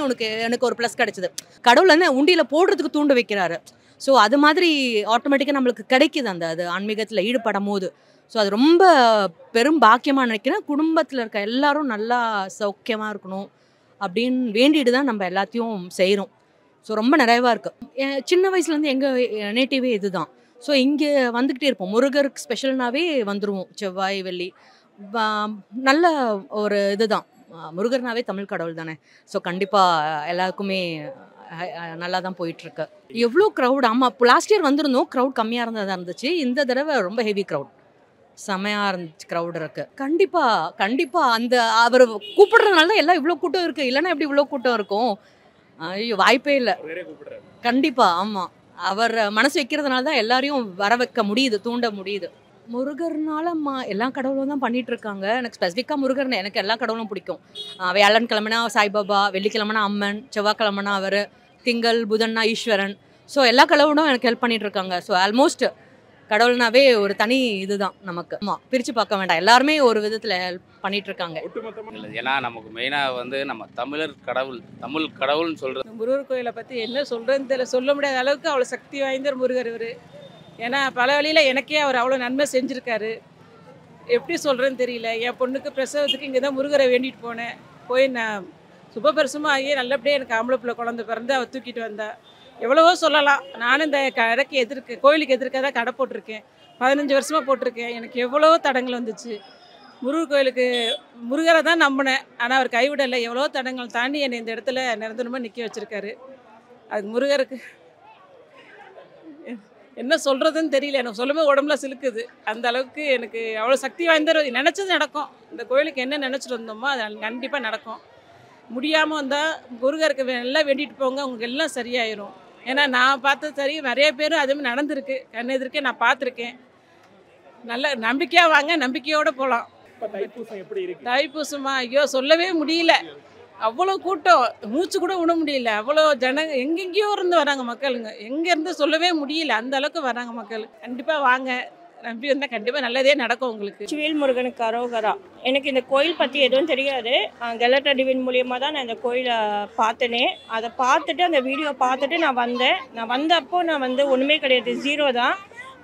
எனக்கு ஒரு ப்ளஸ் கிடச்சிது. கடவுள் வந்து உண்டியில் போடுறதுக்கு தூண்டு வைக்கிறாரு. ஸோ அது மாதிரி ஆட்டோமேட்டிக்காக நம்மளுக்கு கிடைக்கிது அந்த அது ஆன்மீகத்தில் ஈடுபடும் போது. ஸோ அது ரொம்ப பெரும் பாக்கியமாக நினைக்கிறேன். குடும்பத்தில் இருக்க எல்லாரும் நல்லா சௌக்கியமாக இருக்கணும் அப்படின்னு வேண்டிட்டு தான் நம்ம எல்லாத்தையும் செய்கிறோம். ஸோ ரொம்ப நிறைவாக இருக்குது. சின்ன வயசுலேருந்து எங்கள் நேட்டிவே இது தான். ஸோ இங்கே வந்துக்கிட்டே இருப்போம். முருகருக்கு ஸ்பெஷல்னாவே வந்துடுவோம் செவ்வாய் வெள்ளி. நல்ல ஒரு இது தான், முருகர்னாவே தமிழ் கடவுள் தானே. ஸோ கண்டிப்பாக எல்லாருக்குமே நல்லா தான் போயிட்டுருக்கு. எவ்வளோ க்ரௌட்! ஆமாம், இப்போ லாஸ்ட் இயர் வந்திருந்தோம், க்ரௌட் கம்மியாக இருந்ததாக இருந்துச்சு. இந்த தடவை ரொம்ப ஹெவி க்ரௌட், செமையாக இருந்துச்சு. க்ரௌட் இருக்குது. கண்டிப்பாக அந்த அவர் கூப்பிடுறதுனால தான் எல்லாம் இவ்வளோ கூட்டம் இருக்குது. இல்லைன்னா எப்படி இவ்வளோ கூட்டம் இருக்கும்? ஐயோ, வாய்ப்பே இல்லை. கண்டிப்பாக ஆமாம், அவர் மனசு வைக்கிறதுனால தான் எல்லாரையும் வர வைக்க முடியுது, தூண்ட முடியுது. முருகர்னால எல்லா கடவுளும் தான் பண்ணிட்டு இருக்காங்க. எனக்கு ஸ்பெசிஃபிக்காக முருகர்னு எனக்கு எல்லா கடவுளும் பிடிக்கும். வியாழன்கிழமைனா சாய்பாபா, வெள்ளிக்கிழமைனா அம்மன், செவ்வாய்க்கிழமைனா அவர், திங்கள் புதன்னா ஈஸ்வரன். ஸோ எல்லா கடவுளும் எனக்கு ஹெல்ப் பண்ணிட்டு இருக்காங்க. ஸோ ஆல்மோஸ்ட் கடவுள்னாவே ஒரு தனி இதுதான் நமக்கு. ஆமாம், பிரித்து பார்க்க வேண்டாம், எல்லாருமே ஒரு விதத்தில் ஹெல்ப் பண்ணிட்டு இருக்காங்க. ஏன்னா நமக்கு மெயினாக வந்து நம்ம தமிழ் கடவுள்னு சொல்கிறது. முருகர் கோயிலை பற்றி என்ன சொல்கிறேன்னு தெரியல, சொல்ல முடியாத அளவுக்கு அவ்வளோ சக்தி வாய்ந்த முருகர் இவர். ஏன்னா பல வழியில் எனக்கே அவர் அவ்வளோ நன்மை செஞ்சுருக்காரு. எப்படி சொல்கிறேன்னு தெரியல. என் பொண்ணுக்கு பிரசவத்துக்கு இங்கே தான் முருகரை வேண்டிட்டு போனேன். போய் நான் சுபபரிசமாக ஆகி நல்லபடியாக எனக்கு ஆம்பளை பிள்ளை குழந்தை பிறந்து அவள் தூக்கிட்டு வந்தா. எவ்வளவோ சொல்லலாம். நானும் இந்த கடைக்கு கோயிலுக்கு எதிர்க்க தான் கடை போட்டிருக்கேன். 15 வருஷமாக போட்டிருக்கேன். எனக்கு எவ்வளவோ தடங்கள் வந்துச்சு. முருகர் கோயிலுக்கு முருகரை தான் நம்பினேன், ஆனால் அவர் கைவிடலை. எவ்வளோ தடங்கள் தாண்டி என்னை இந்த இடத்துல நிரந்தரமாக நிற்க வச்சுருக்காரு. அது முருகருக்கு என்ன சொல்கிறதுன்னு தெரியல. எனக்கு சொல்லும்போது உடம்புல சிலுக்குது. அந்த அளவுக்கு எனக்கு அவ்வளோ சக்தி வாய்ந்த, நினச்சது நடக்கும். இந்த கோயிலுக்கு என்ன நினச்சிட்டு வந்தோமோ அது கண்டிப்பாக நடக்கும். முடியாமல் வந்தால் முருகருக்கு எல்லாம் வேண்டிட்டு போங்க, உங்களுக்கு எல்லாம் சரியாயிரும். ஏன்னா நான் பார்த்தது சரி, நிறைய பேரும் அதுமாதிரி நடந்திருக்கு, கண் எதிர்க்கே நான் பார்த்துருக்கேன். நல்ல நம்பிக்கையாக வாங்க, நம்பிக்கையோடு போகலாம். இப்போ தைப்பூசம் எப்படி இருக்கு? தைப்பூசமா ஐயோ சொல்லவே முடியல. அவ்வளோ கூட்டம், மூச்சு கூட விட முடியல. அவ்வளோ ஜனங்க எங்கெங்கேயோ இருந்து வராங்க மக்களுங்க. எங்கேருந்து சொல்லவே முடியல, அந்த அளவுக்கு வராங்க மக்கள். கண்டிப்பாக வாங்க, நம்பி வந்தால் கண்டிப்பாக நல்லதே நடக்கும் உங்களுக்கு. வேல் முருகனுக்கு அரோகரா. எனக்கு இந்த கோயில் பற்றி எதுவும் தெரியாது. கெலட்டா டிவின் மூலியமாக தான் நான் இந்த கோயிலை பார்த்தனே. அதை பார்த்துட்டு அந்த வீடியோ பார்த்துட்டு நான் வந்தேன். நான் வந்தப்போ நான் ஒன்றுமே கிடையாது, 0 தான்.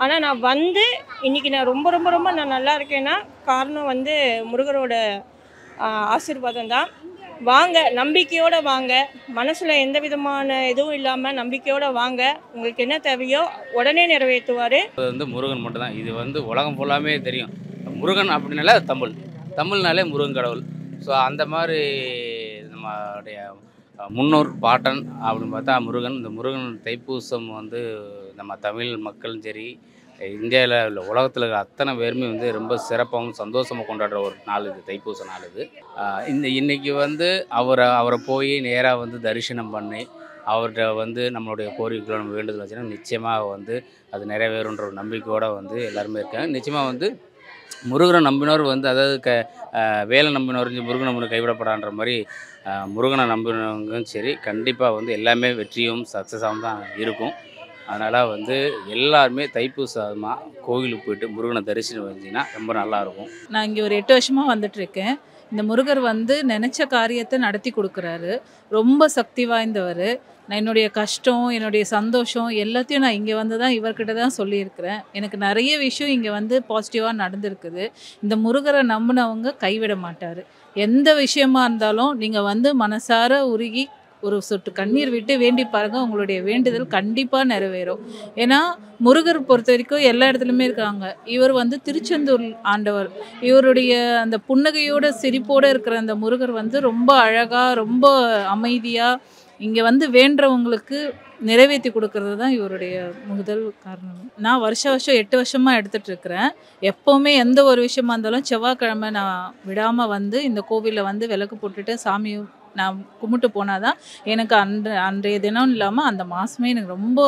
ஆனால் நான் இன்றைக்கி நான் ரொம்ப ரொம்ப ரொம்ப நான் நல்லா இருக்கேன்னா காரணம் முருகரோட ஆசீர்வாதம் தான். வாங்க, நம்பிக்கையோடு வாங்க, மனசில் எந்த விதமான இதுவும் இல்லாமல் நம்பிக்கையோடு வாங்க. உங்களுக்கு என்ன தேவையோ உடனே நிறைவேற்றுவார். இது முருகன் மட்டும்தான். இது உலகம் ஃபுல்லாமே தெரியும். முருகன் அப்படின்னாலே தமிழ்னாலே முருகன் கடவுள். ஸோ அந்த மாதிரி நம்மளுடைய முன்னோர் பாட்டன் அப்படின்னு பார்த்தா முருகன். இந்த முருகன் தைப்பூசம் நம்ம தமிழ் மக்களும் சரி, இந்தியாவில் உள்ள உலகத்தில் இருக்கிற அத்தனை பேருமே ரொம்ப சிறப்பாகவும் சந்தோஷமாக கொண்டாடுற ஒரு நாள் இது, தைப்பூச நாள் இது. இன்றைக்கி அவரை போய் நேராக தரிசனம் பண்ணி அவர்கிட்ட நம்மளுடைய கோரிக்கைகளை நம்ம வேண்டுதல் வச்சுன்னா நிச்சயமாக அது நிறைவேறுன்ற ஒரு நம்பிக்கையோடு எல்லாருமே இருக்காங்க. நிச்சயமாக முருகனை நம்பினோர் அதாவது வேலை நம்பினோர் முருகன் நம்பினோர் கைவிடப்படான்ற மாதிரி முருகனை நம்பினவங்களும் சரி கண்டிப்பாக எல்லாமே வெற்றியும் சக்ஸஸாகவும் தான் இருக்கும். அதனால் எல்லாருமே தைப்பூசமாக கோவிலுக்கு போய்ட்டு முருகனை தரிசனம் வச்சிங்கன்னா ரொம்ப நல்லாயிருக்கும். நான் இங்கே ஒரு 8 வருஷமாக வந்துட்டுருக்கேன். இந்த முருகர் நினச்ச காரியத்தை நடத்தி கொடுக்குறாரு. ரொம்ப சக்தி வாய்ந்தவர். நான் என்னுடைய கஷ்டம், என்னுடைய சந்தோஷம் எல்லாத்தையும் நான் இங்கே தான் இவர்கிட்ட தான் சொல்லியிருக்கிறேன். எனக்கு நிறைய விஷயம் இங்கே பாசிட்டிவாக நடந்திருக்குது. இந்த முருகரை நம்பினவங்க கைவிட மாட்டார். எந்த விஷயமா இருந்தாலும் நீங்கள் மனசார உருகி ஒரு சொட்டு கண்ணீர் விட்டு வேண்டி பாருங்கள், உங்களுடைய வேண்டுதல் கண்டிப்பாக நிறைவேறும். ஏன்னா முருகர் பொறுத்த வரைக்கும் எல்லா இடத்துலையுமே இருக்காங்க. இவர் திருச்செந்தூர் ஆண்டவர். இவருடைய அந்த புன்னகையோட சிரிப்போடு இருக்கிற அந்த முருகர் ரொம்ப அழகாக, ரொம்ப அமைதியாக இங்கே வேண்டுறவங்களுக்கு நிறைவேற்றி கொடுக்கறது தான் இவருடைய முதல் காரணம். நான் வருஷம் 8 வருஷமாக எடுத்துகிட்ருக்கிறேன். எப்போவுமே எந்த ஒரு விஷயமா இருந்தாலும் செவ்வாய்க்கிழமை நான் விடாமல் இந்த கோவிலில் விளக்கு போட்டுட்டு சாமி நான் கும்பிட்டு போனால் தான் எனக்கு அன்றைய தினம் இல்லாமல் அந்த மாதமே எனக்கு ரொம்ப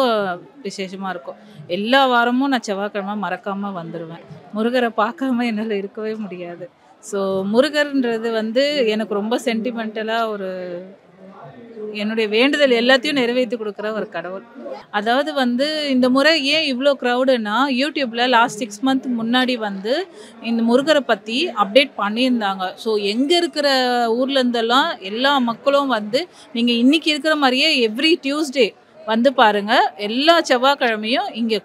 விசேஷமாக இருக்கும். எல்லா வாரமும் நான் செவ்வாய்க்கிழமை மறக்காமல் வந்துடுவேன். முருகரை பார்க்காம என்னால் இருக்கவே முடியாது. ஸோ முருகர்ன்றது எனக்கு ரொம்ப சென்டிமெண்டலாக என்னுடைய வேண்டுதல் எல்லாத்தையும் நிறைவேற்றி கொடுக்குற ஒரு கடவுள். அதாவது இந்த முறை ஏன் இவ்வளோ க்ரௌடுன்னா, யூடியூப்பில் லாஸ்ட் 6 மந்த் முன்னாடி இந்த முருகரை பற்றி அப்டேட் பண்ணியிருந்தாங்க. ஸோ எங்கே இருக்கிற ஊர்லேருந்தெல்லாம் எல்லா மக்களும் நீங்கள் இன்றைக்கி இருக்கிற மாதிரியே எவ்ரி டியூஸ்டே பாருங்கள். எல்லா செவ்வாய்க்கிழமையும் இங்கே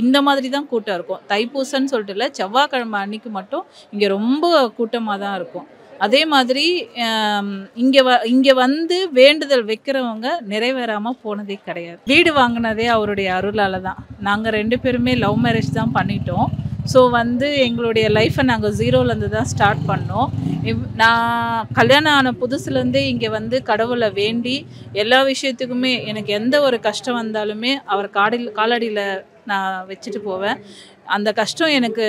இந்த மாதிரி தான் கூட்டம் இருக்கும். தைப்பூசன்னு சொல்லிட்டு இல்லை, செவ்வாய்க்கிழமை அன்னைக்கு மட்டும் இங்கே ரொம்ப கூட்டமாக தான் இருக்கும். அதே மாதிரி இங்கே வேண்டுதல் வைக்கிறவங்க நிறைவேறாமல் போனதே கிடையாது. வீடு வாங்கினதே அவருடைய அருளால் தான். நாங்கள் 2 பேருமே லவ் மேரேஜ் தான் பண்ணிட்டோம். ஸோ எங்களுடைய லைஃப்பை நாங்கள் 0லேருந்து தான் ஸ்டார்ட் பண்ணோம். நான் கல்யாணம் ஆன புதுசுலேருந்தே இங்கே கடவுளை வேண்டி எல்லா விஷயத்துக்குமே எனக்கு எந்த ஒரு கஷ்டம் வந்தாலுமே அவர் காலடியில் நான் வச்சுட்டு போவேன். அந்த கஷ்டம் எனக்கு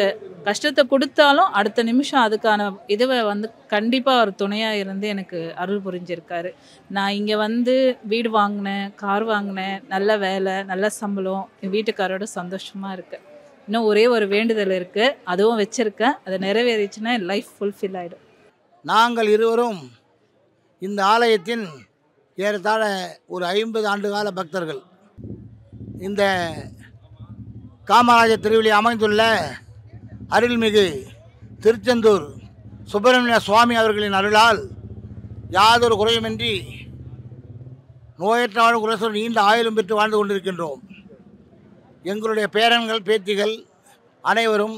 கஷ்டத்தை கொடுத்தாலும் அடுத்த நிமிஷம் அதுக்கான இதுவை கண்டிப்பாக அவர் துணையாக இருந்து எனக்கு அருள் புரிஞ்சிருக்காரு. நான் இங்கே வீடு வாங்கினேன், கார் வாங்கினேன், நல்ல வேலை, நல்ல சம்பளம், என் வீட்டுக்காரோட சந்தோஷமாக இருக்கேன். இன்னும் ஒரே ஒரு வேண்டுதல் இருக்குது, அதுவும் வச்சுருக்கேன். அதை நிறைவேறிச்சுன்னா என் லைஃப் ஃபுல்ஃபில் ஆகிடும். நாங்கள் இருவரும் இந்த ஆலயத்தின் ஏறத்தாழ ஒரு 50 ஆண்டுகால பக்தர்கள். இந்த காமராஜர் திருவிழா அமைந்துள்ள அருள்மிகு திருச்செந்தூர் சுப்பிரமணிய சுவாமி அவர்களின் அருளால் யாதொரு குறையுமின்றி நோயற்ற வாழும் குலசோர் நீண்ட ஆயுளும் பெற்று வாழ்ந்து கொண்டிருக்கின்றோம். எங்களுடைய பேரன்கள் பேத்திகள் அனைவரும்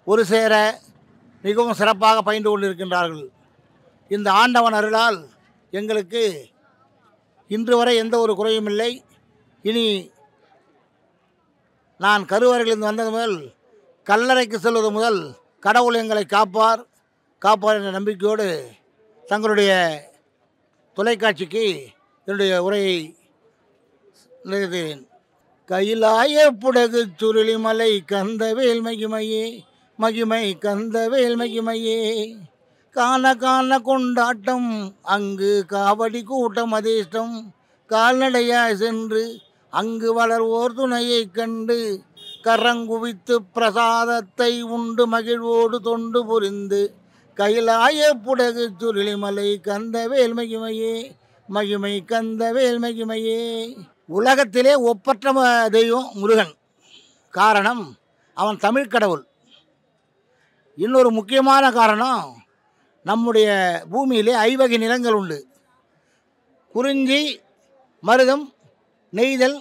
ஒரு சேர மிகவும் சிறப்பாக பயின்று கொண்டிருக்கின்றார்கள். இந்த ஆண்டவன் அருளால் எங்களுக்கு இன்று வரை எந்த ஒரு குறையும் இல்லை. இனி நான் கருவறையிலிருந்து வந்தது முதல் கல்லறைக்கு செல்வது முதல் கடவுள் எங்களை காப்பார் என்ற நம்பிக்கையோடு தங்களுடைய தொலைக்காட்சிக்கு என்னுடைய உரையை நிறுத்துகிறேன். கையிலாய புடகு சுருளிமலை கந்தவேல் மகிமையே, மகிமை கந்தவேல் மகிமையே, காண காண கொண்டாட்டம் அங்கு காவடி கூட்டம் அதிர்ஷ்டம், கால்நடையாய் சென்று அங்கு வளர்வோர் துணையை கண்டு கரங்குவித்து பிரசாதத்தை உண்டு மகிழ்வோடு தொண்டு புரிந்து கைலாய புடகு சுருளிமலை கந்தவேல் மகிமையே மகிமை கந்தவேல் மகிமையே. உலகத்திலே ஒப்பற்ற தெய்வம் முருகன். காரணம் அவன் தமிழ் கடவுள். இன்னொரு முக்கியமான காரணம், நம்முடைய பூமியிலே 5 வகை நிலங்கள் உண்டு. குறிஞ்சி, மருதம், நெய்தல்,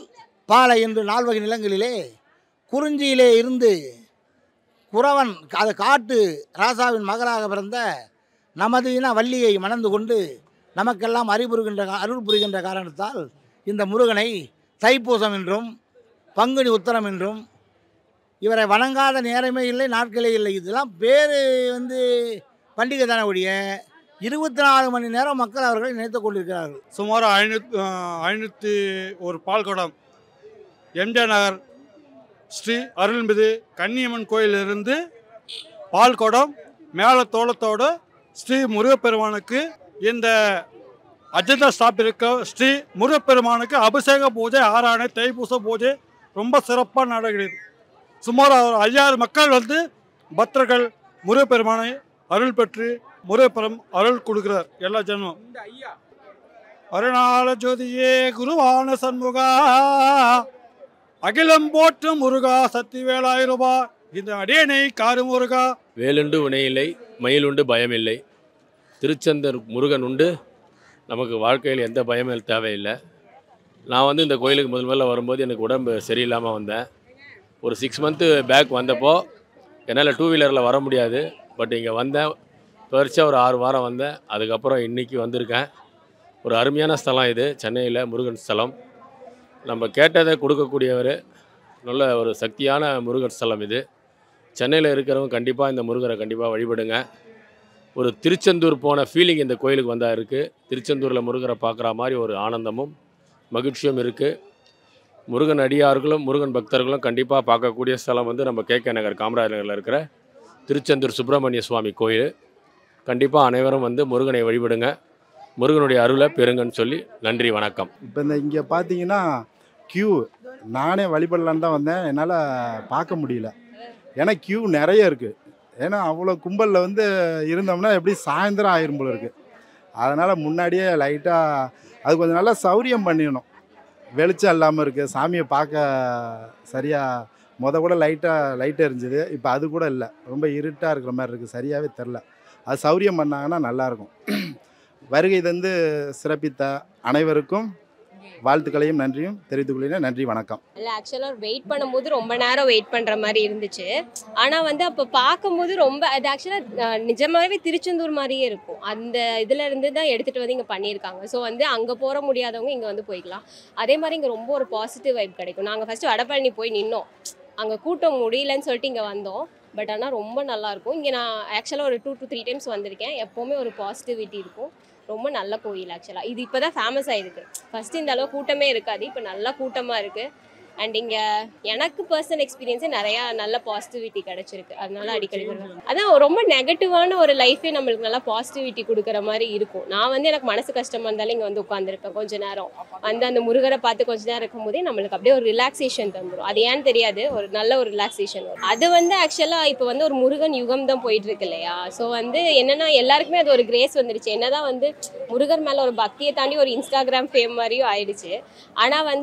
பாலை என்று 4 வகை நிலங்களிலே குறிஞ்சியிலே இருந்து குறவன் அது காட்டு ராசாவின் மகளாக பிறந்த நமது இன வள்ளியை மணந்து கொண்டு நமக்கெல்லாம் அருள் புரிகின்ற காரணத்தால் இந்த முருகனை தைப்பூசம் என்றும் பங்குனி உத்தரம் என்றும் இவரை வணங்காத நேரமே இல்லை, நாட்களே இல்லை. இதெல்லாம் பேர் பண்டிகை தானே ஒழிய 24 மணி நேரம் மக்கள் அவர்களை நினைத்து கொண்டிருக்கிறார்கள். சுமார் 501 பால்குடம் எம்ஜிஆர் நகர் ஸ்ரீ அருள்மிகு கன்னியம்மன் கோயிலிருந்து பால்குடம் மேல தோளத்தோடு ஸ்ரீ முருகப்பெருமானுக்கு இந்த அஜந்தா ஸ்தாபிக்க ஸ்ரீ முருகப்பெருமானுக்கு அபிஷேக பூஜை, ஆராணை, தைப்பூச பூஜை ரொம்ப சிறப்பாக நடக்கிறது. சுமார் 5000 மக்கள் பக்தர்கள் முருகப்பெருமானை அருள் பெற்று முருகப்பெரும் அருள் கொடுக்கிறார் எல்லா ஜென்மம். அருணால ஜோதியே குருவான சண்முகா அகிலம் போற்றும் முருகா சக்தி வேலாயிரூபா இந்த அடியனை காரு முருகா. வேலுண்டு வினையில்லை மயிலுண்டு பயமில்லை. திருச்செந்தூர் முருகன் உண்டு, நமக்கு வாழ்க்கையில் எந்த பயமும் தேவையில்லை. நான் இந்த கோயிலுக்கு முதல்ல வரும்போது எனக்கு உடம்பு சரியில்லாமல் வந்தேன். ஒரு 6 மந்த்து பேக் வந்தப்போ என்னால் 2 வீலரில் வர முடியாது. பட் இங்கே வந்தேன், தொடர்ச்சியாக ஒரு 6 வாரம் வந்தேன். அதுக்கப்புறம் இன்றைக்கி வந்திருக்கேன். ஒரு அருமையான ஸ்தலம் இது, சென்னையில் முருகன் ஸ்தலம். நம்ம கேட்டதை கொடுக்கக்கூடியவர், நல்ல ஒரு சக்தியான முருகன் ஸ்தலம் இது. சென்னையில் இருக்கிறவங்க கண்டிப்பாக இந்த முருகரை கண்டிப்பாக வழிபடுங்க. ஒரு திருச்செந்தூர் போன ஃபீலிங் இந்த கோயிலுக்கு வந்தால் இருக்குது. திருச்செந்தூரில் முருகரை பார்க்குற மாதிரி ஒரு ஆனந்தமும் மகிழ்ச்சியும் இருக்குது. முருகன் அடியார்களும் முருகன் பக்தர்களும் கண்டிப்பாக பார்க்கக்கூடிய ஸ்தலம் நம்ம கேகே நகர் காமராஜர் நகரில் இருக்கிற திருச்செந்தூர் சுப்பிரமணிய சுவாமி கோயில். கண்டிப்பாக அனைவரும் முருகனை வழிபடுங்க, முருகனுடைய அருளை பெறுங்கன்னு சொல்லி நன்றி, வணக்கம். இப்போ இங்கே பார்த்தீங்கன்னா க்யூ, நானே வழிபடலான்னு தான் வந்தேன், என்னால் பார்க்க முடியல. ஏன்னா க்யூ நிறைய இருக்குது. ஏன்னா அவ்வளோ கும்பலில் இருந்தோம்னா எப்படி சாயந்தரம் ஆயிரும் போல இருக்குது. அதனால் முன்னாடியே லைட்டாக அது கொஞ்சம் நல்லா சௌரியம் பண்ணிடணும். வெளிச்சம் இல்லாமல் இருக்குது, சாமியை பார்க்க சரியாக கூட லைட்டாக எரிஞ்சுது. இப்போ அது கூட இல்லை, ரொம்ப இருட்டாக இருக்கிற மாதிரி இருக்குது, சரியாகவே தெரில. அது சௌரியம் பண்ணாங்கன்னா நல்லாயிருக்கும். வருகை சிறப்பித்த அனைவருக்கும் வாழ்த்துக்களையும் நன்றியும் தெரிவித்துக் கொள்கிறேன். நன்றி, வணக்கம். இல்லை, ஆக்சுவலாக வெயிட் பண்ணும்போது ரொம்ப நேரம் வெயிட் பண்ணுற மாதிரி இருந்துச்சு. ஆனால் அப்போ பார்க்கும்போது ரொம்ப அது ஆக்சுவலாக நிஜமாகவே திருச்செந்தூர் மாதிரியே இருக்கும். அந்த இதில் இருந்து தான் எடுத்துகிட்டு இங்கே பண்ணியிருக்காங்க. ஸோ அங்கே போக முடியாதவங்க இங்கே போய்க்கலாம். அதே மாதிரி இங்கே ரொம்ப ஒரு பாசிட்டிவ் வைப் கிடைக்கும். நாங்கள் ஃபஸ்ட்டு வடபழனி போய் நின்னோம், அங்கே கூட்டம் முடியலன்னு சொல்லிட்டு இங்கே வந்தோம். பட் ஆனால் ரொம்ப நல்லாயிருக்கும். இங்கே நான் ஆக்சுவலாக ஒரு 2 to 3 டைம்ஸ் வந்திருக்கேன். எப்போவுமே ஒரு பாசிட்டிவிட்டி இருக்கும். ரொம்ப நல்ல கோயில். ஆக்சுவலாக இது இப்போ தான் ஃபேமஸ் ஆகிருக்கு. ஃபஸ்ட்டு இந்த அளவு கூட்டமே இருக்காது, இப்போ நல்லா கூட்டமாக இருக்குது. அண்ட் இங்கே எனக்கு பர்சனல் எக்ஸ்பீரியன்ஸே நிறையா நல்ல பாசிட்டிவிட்டி கிடச்சிருக்கு. அதனால அடிக்கடி வருவேன். அதான் ரொம்ப நெகட்டிவான ஒரு லைஃபே நம்மளுக்கு நல்லா பாசிட்டிவிட்டி கொடுக்குற மாதிரி இருக்கும். நான் எனக்கு மனசு கஷ்டமாக இருந்தாலும் இங்கே உட்காந்துருப்பேன் கொஞ்ச நேரம். அந்த முருகரை பார்த்து கொஞ்ச நேரம் இருக்கும்போதே நம்மளுக்கு அப்படியே ஒரு ரிலாக்ஸேஷன் தந்துடும். அது ஏன்னு தெரியாது, ஒரு நல்ல ஒரு ரிலாக்ஸேஷன் வரும். அது ஆக்சுவலாக இப்போ ஒரு முருகன் யுகம் தான் போயிட்டு இருக்கு இல்லையா. ஸோ என்னன்னா எல்லாருக்குமே அது ஒரு கிரேஸ் வந்துருச்சு. என்னதான் முருகர் மேலே ஒரு பக்தியை தாண்டி ஒரு இன்ஸ்டாகிராம் ஃபேம் மாதிரியும் ஆயிடுச்சு. ஆனால்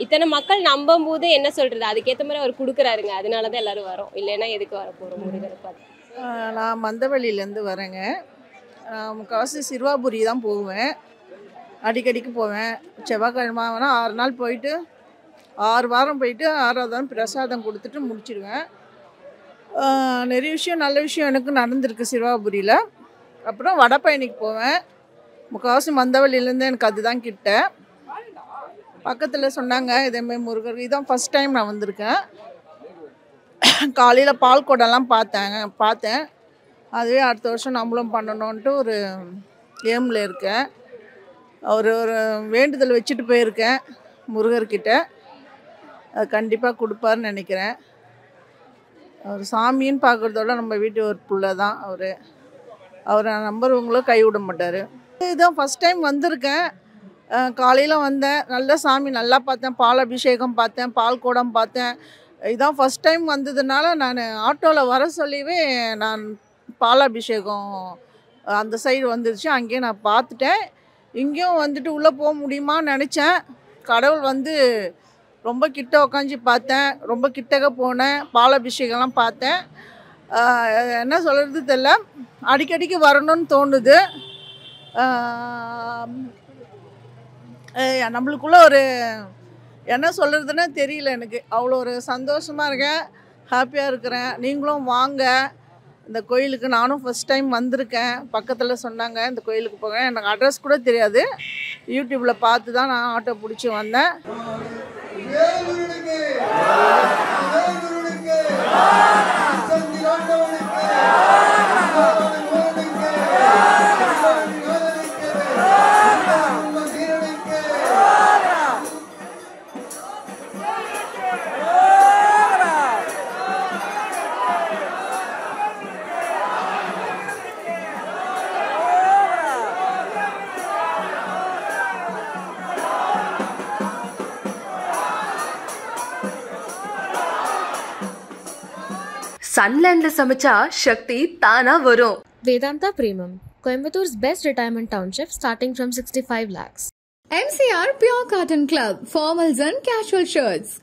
இத்தனை மக்கள் நம்பும் போது என்ன சொல்றது, அதுக்கேற்ற மாதிரி அவர் கொடுக்குறாருங்க. அதனால தான் எல்லாரும் வரோம், இல்லைன்னா எதுக்கு வர போகிறோம் முருகரை பார்த்து. நான் மந்தவெளியிலேருந்து வரேங்க. நான் முக்கால்வாசி சிறுவாபுரி தான் போவேன், அடிக்கடிக்கு போவேன். செவ்வாய்க்கிழமை வேணால் 6 நாள் போயிட்டு 6 வாரம் போயிட்டு 6ஆவது வாரம் பிரசாதம் கொடுத்துட்டு முடிச்சிடுவேன். நிறைய விஷயம் நல்ல விஷயம் எனக்கு நடந்திருக்கு சிறுவாபுரியில். அப்புறம் வடபழனிக்கு போவேன். முக்கால்வாசி மந்தவெளியிலேருந்து எனக்கு அதுதான் கிட்ட. பக்கத்தில் சொன்னாங்க இதேமாதிரி முருகர். இதுதான் ஃபஸ்ட் டைம் நான் வந்திருக்கேன். காலையில் பால் குடம்லாம் பார்த்தேன். அதுவே அடுத்த வருஷம் நம்மளும் பண்ணணுன்ட்டு ஒரு ஏமில் இருக்கேன். ஒரு வேண்டுதல் வச்சுட்டு போயிருக்கேன் முருகர்கிட்ட. அது கண்டிப்பாக கொடுப்பாருன்னு நினைக்கிறேன். அவர் சாமின்னு பார்க்குறதோட நம்ம வீட்டு ஒரு பிள்ளை தான் அவர். அவரை நம்புறவங்களும் கைவிட மாட்டார். இதுதான் ஃபஸ்ட் டைம் வந்திருக்கேன். காலையில் வந்தேன், நல்ல சாமி நல்லா பார்த்தேன். பால் அபிஷேகம் பார்த்தேன், பால் குடம் பார்த்தேன். இதான் ஃபஸ்ட் டைம் வந்ததுனால நான் ஆட்டோவில் வர சொல்லிவே நான் பாலாபிஷேகம் அந்த சைடு வந்துருச்சு, அங்கேயே நான் பார்த்துட்டேன். இங்கேயும் வந்துட்டு உள்ளே போக முடியுமான்னு நினச்சேன். கடவுள் வந்து ரொம்ப கிட்ட உக்காஞ்சி பார்த்தேன், ரொம்ப கிட்டக்க போனேன், பாலாபிஷேகம்லாம் பார்த்தேன். என்ன சொல்கிறது தெரியல, அடிக்கடிக்கு வரணும்னு தோணுது. நம்மளுக்குள்ள ஒரு என்ன சொல்கிறதுன்னு தெரியல, எனக்கு அவ்வளோ ஒரு சந்தோஷமாக இருக்கேன், ஹாப்பியாக இருக்கிறேன். நீங்களும் வாங்க இந்த கோயிலுக்கு. நானும் ஃபஸ்ட் டைம் வந்திருக்கேன். பக்கத்தில் சொன்னாங்க இந்த கோயிலுக்கு போங்க, எனக்கு அட்ரஸ் கூட தெரியாது, யூடியூப்பில் பார்த்து தான் நான் ஆட்டோ பிடிச்சி வந்தேன். சன்லேண்ட்ல சமைச்சா சக்தி தானா வரும். Vedanta Premium, Coimbator's best retirement township starting from 65 lakhs. MCR Pure Cotton Club, formals and casual shirts.